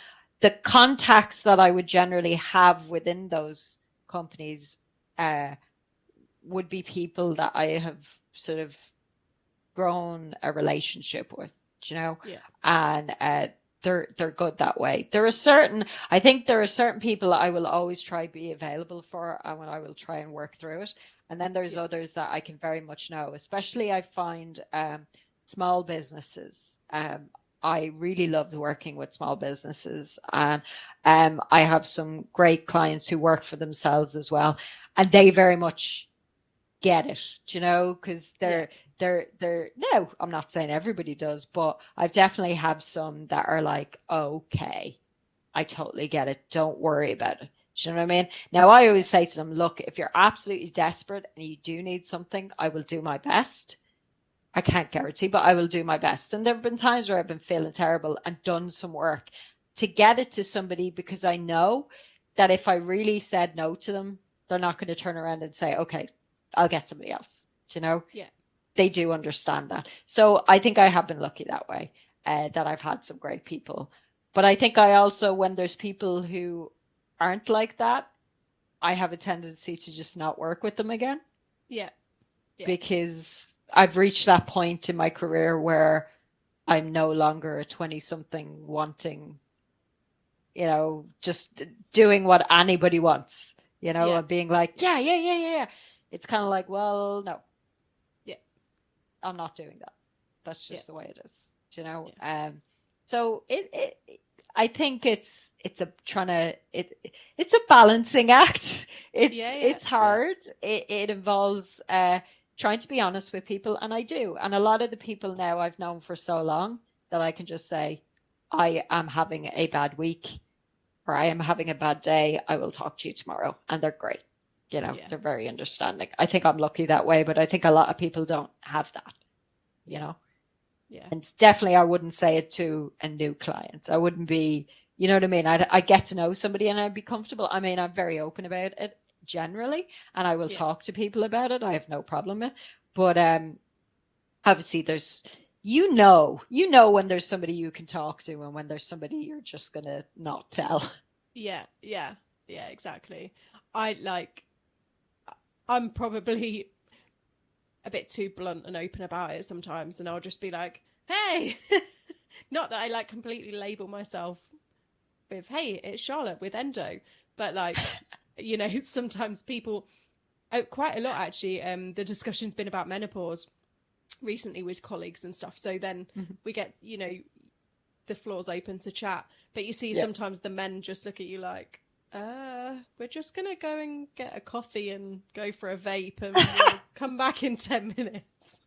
the contacts that I would generally have within those companies would be people that I have sort of grown a relationship with, you know? Yeah. And they're good that way. I think there are certain people I will always try to be available for, and when I will try and work through it. And then there's others that I can very much know, especially I find small businesses. I really love working with small businesses, and I have some great clients who work for themselves as well, and they very much get it, you know, because they're no, I'm not saying everybody does, but I've definitely have some that are like, okay, I totally get it. Don't worry about it. Do you know what I mean? Now, I always say to them, look, if you're absolutely desperate and you do need something, I will do my best. I can't guarantee, but I will do my best. And there have been times where I've been feeling terrible and done some work, to get it to somebody, because I know that if I really said no to them, they're not going to turn around and say, okay, I'll get somebody else. You know, Yeah. They do understand that. So I think I have been lucky that way, that I've had some great people. But I think I also, when there's people who aren't like that, I have a tendency to just not work with them again. Yeah. Because I've reached that point in my career where I'm no longer a 20-something wanting, just doing what anybody wants, and being like, yeah. It's kind of like, well, no. Yeah. I'm not doing that. That's just the way it is, Yeah. So I think it's a balancing act. It's hard. It involves trying to be honest with people, and I do. And a lot of the people now I've known for so long that I can just say, I am having a bad week, or I am having a bad day. I will talk to you tomorrow, and they're great. They're very understanding. I think I'm lucky that way, but I think a lot of people don't have that. Yeah. And definitely I wouldn't say it to a new client. I wouldn't be, you know what I mean? I get to know somebody and I'd be comfortable. I mean, I'm very open about it generally, and I will talk to people about it. I have no problem with it. But obviously there's, when there's somebody you can talk to and when there's somebody you're just going to not tell. Yeah, exactly. I'm probably a bit too blunt and open about it sometimes, and I'll just be like, hey, not that I completely label myself with, hey, it's Charlotte with endo, but sometimes people, quite a lot actually, the discussion's been about menopause recently with colleagues and stuff, so then we get, the floor's open to chat, but you see sometimes the men just look at you like, we're just going to go and get a coffee and go for a vape and we'll come back in 10 minutes.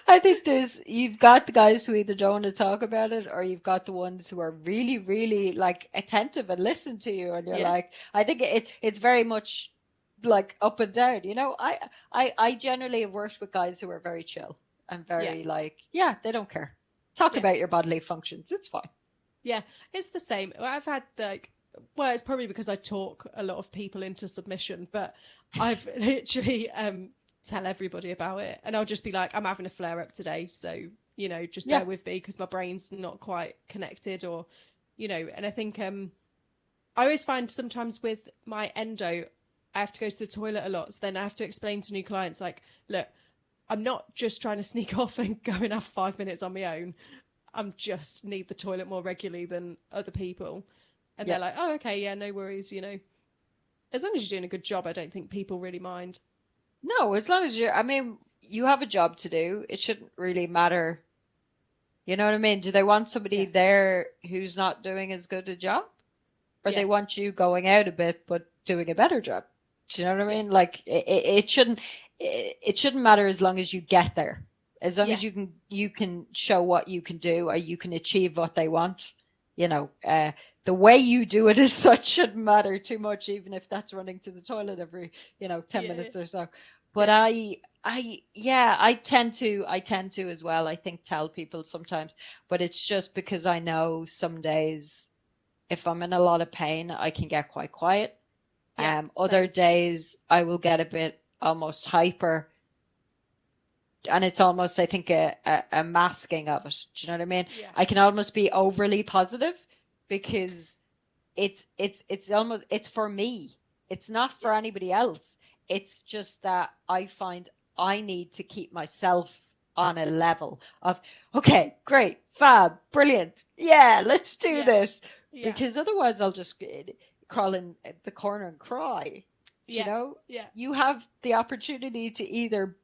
I think you've got the guys who either don't want to talk about it, or you've got the ones who are really, really attentive and listen to you. And you're I think it's very much up and down. I generally have worked with guys who are very chill and very they don't care. Talk about your bodily functions. It's fine. Yeah, it's the same. I've had it's probably because I talk a lot of people into submission, but I've literally tell everybody about it, and I'll just be like, I'm having a flare up today, so just bear with me because my brain's not quite connected, or and I think I always find sometimes with my endo, I have to go to the toilet a lot, so then I have to explain to new clients look, I'm not just trying to sneak off and go and have 5 minutes on my own. I'm just need the toilet more regularly than other people. And they're like, oh, okay, yeah, no worries, As long as you're doing a good job, I don't think people really mind. No, as long as you have a job to do. It shouldn't really matter. You know what I mean? Do they want somebody there who's not doing as good a job? Or they want you going out a bit but doing a better job? Do you know what I mean? It shouldn't matter as long as you get there. As long as you can show what you can do, or you can achieve what they want. The way you do it as such shouldn't matter too much, even if that's running to the toilet every 10 minutes or so. But I tend to as well, I think, tell people sometimes, but it's just because I know some days if I'm in a lot of pain I can get quite quiet. Other days I will get a bit almost hyper, and it's almost, I think, a masking of it. Do you know what I mean? I can almost be overly positive because it's almost, it's for me. It's not for anybody else. It's just that I find I need to keep myself on a level of, okay, great, fab, brilliant. Yeah, let's do this. Because otherwise I'll just crawl in the corner and cry. You have the opportunity to either,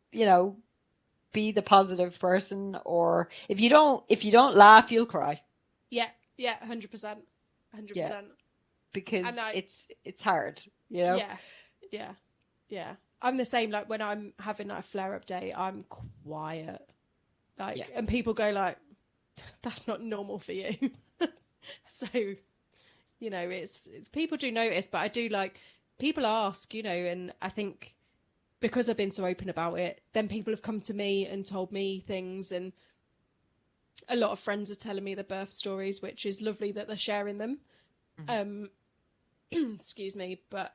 be the positive person, or if you don't laugh, you'll cry. 100%. Because it's hard, Yeah. I'm the same. When I'm having a flare up day, I'm quiet. And people go that's not normal for you. So, it's people do notice, but I do people ask, and I think because I've been so open about it, then people have come to me and told me things, and a lot of friends are telling me their birth stories, which is lovely that they're sharing them. Excuse me, but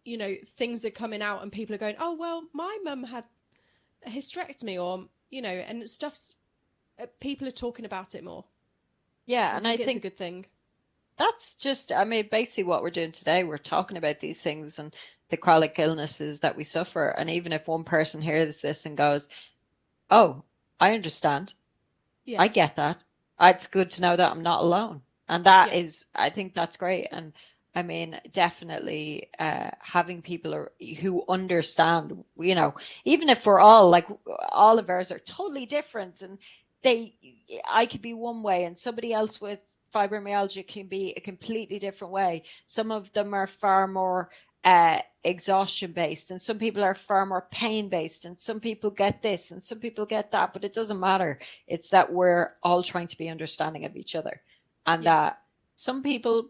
you know, things are coming out and people are going, oh well, my mum had a hysterectomy, or you know, and stuff's people are talking about it more. Yeah, and I it's think a good thing. That's just, I mean, basically what we're doing today. We're talking about these things and the chronic illnesses that we suffer. And even if one person hears this and goes, oh, I understand. Yeah. I get that. It's good to know that I'm not alone. And that is, I think that's great. And I mean, definitely having people who understand, you know, even if we're all like, all of ours are totally different, and I could be one way and somebody else with fibromyalgia can be a completely different way. Some of them are far more exhaustion based, and some people are far more pain based, and some people get this and some people get that, but it doesn't matter. It's that we're all trying to be understanding of each other, and that some people,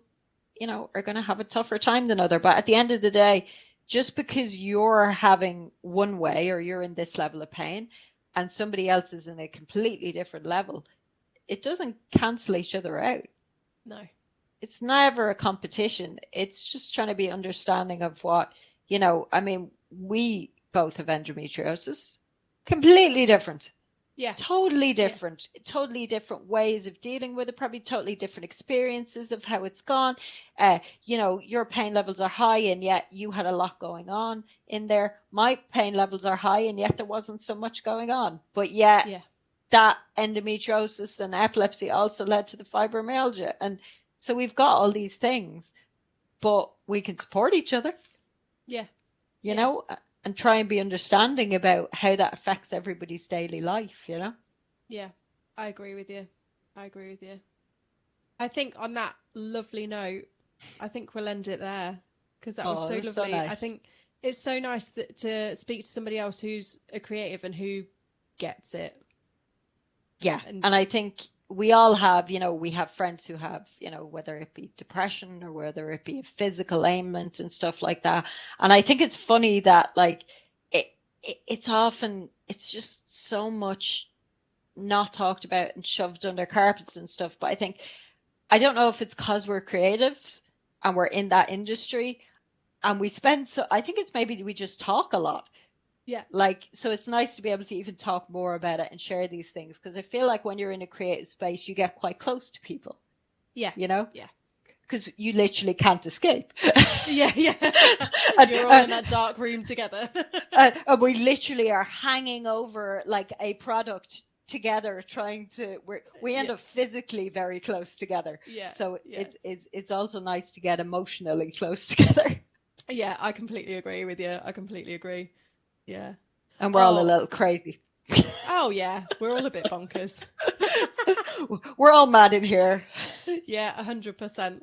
you know, are going to have a tougher time than other. But at the end of the day, just because you're having one way or you're in this level of pain and somebody else is in a completely different level, it doesn't cancel each other out. No. It's never a competition. It's just trying to be understanding of what, you know, I mean, we both have endometriosis. Completely different. Yeah. Totally different. Totally different ways of dealing with it. Probably totally different experiences of how it's gone. You know, your pain levels are high and yet you had a lot going on in there. My pain levels are high and yet there wasn't so much going on. But yet that endometriosis and epilepsy also led to the fibromyalgia. And so we've got all these things, but we can support each other. Yeah. You know, and try and be understanding about how that affects everybody's daily life, you know? Yeah, I agree with you. I think on that lovely note, I think we'll end it there, because that was so lovely. So nice. I think it's so nice to speak to somebody else who's a creative and who gets it. Yeah, and I think we all have, you know, we have friends who have, you know, whether it be depression or whether it be a physical ailment and stuff like that. And I think it's funny that, like, it's often, it's just so much not talked about and shoved under carpets and stuff. But I don't know if it's because we're creative and we're in that industry and I think it's maybe we just talk a lot. Yeah. Like, so it's nice to be able to even talk more about it and share these things, because I feel like when you're in a creative space, you get quite close to people. Yeah. You know? Yeah. Because you literally can't escape. Yeah. You're all in that dark room together. And we literally are hanging over like a product together, trying to, we end up physically very close together. Yeah. So it's also nice to get emotionally close together. Yeah, I completely agree with you. Yeah. And we're all a little crazy. Oh, yeah. We're all a bit bonkers. We're all mad in here. Yeah, 100%.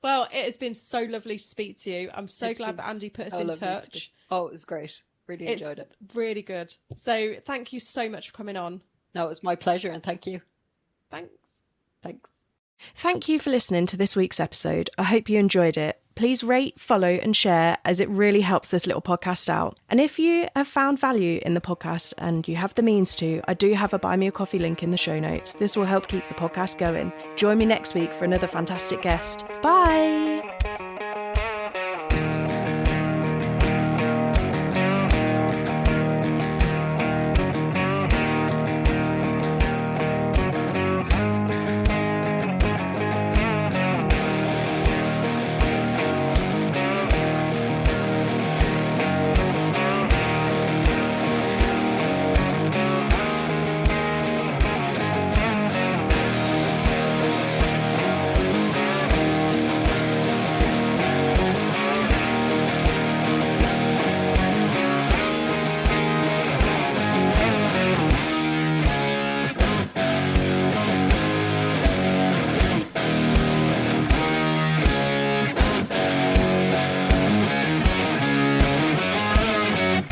Well, it has been so lovely to speak to you. I'm so glad that Andy put us in touch. Oh, it was great. Really enjoyed it. Really good. So thank you so much for coming on. No, it was my pleasure, and thank you. Thanks. Thank you for listening to this week's episode. I hope you enjoyed it. Please rate, follow and share, as it really helps this little podcast out. And if you have found value in the podcast and you have the means to, I do have a Buy Me a Coffee link in the show notes. This will help keep the podcast going. Join me next week for another fantastic guest. Bye!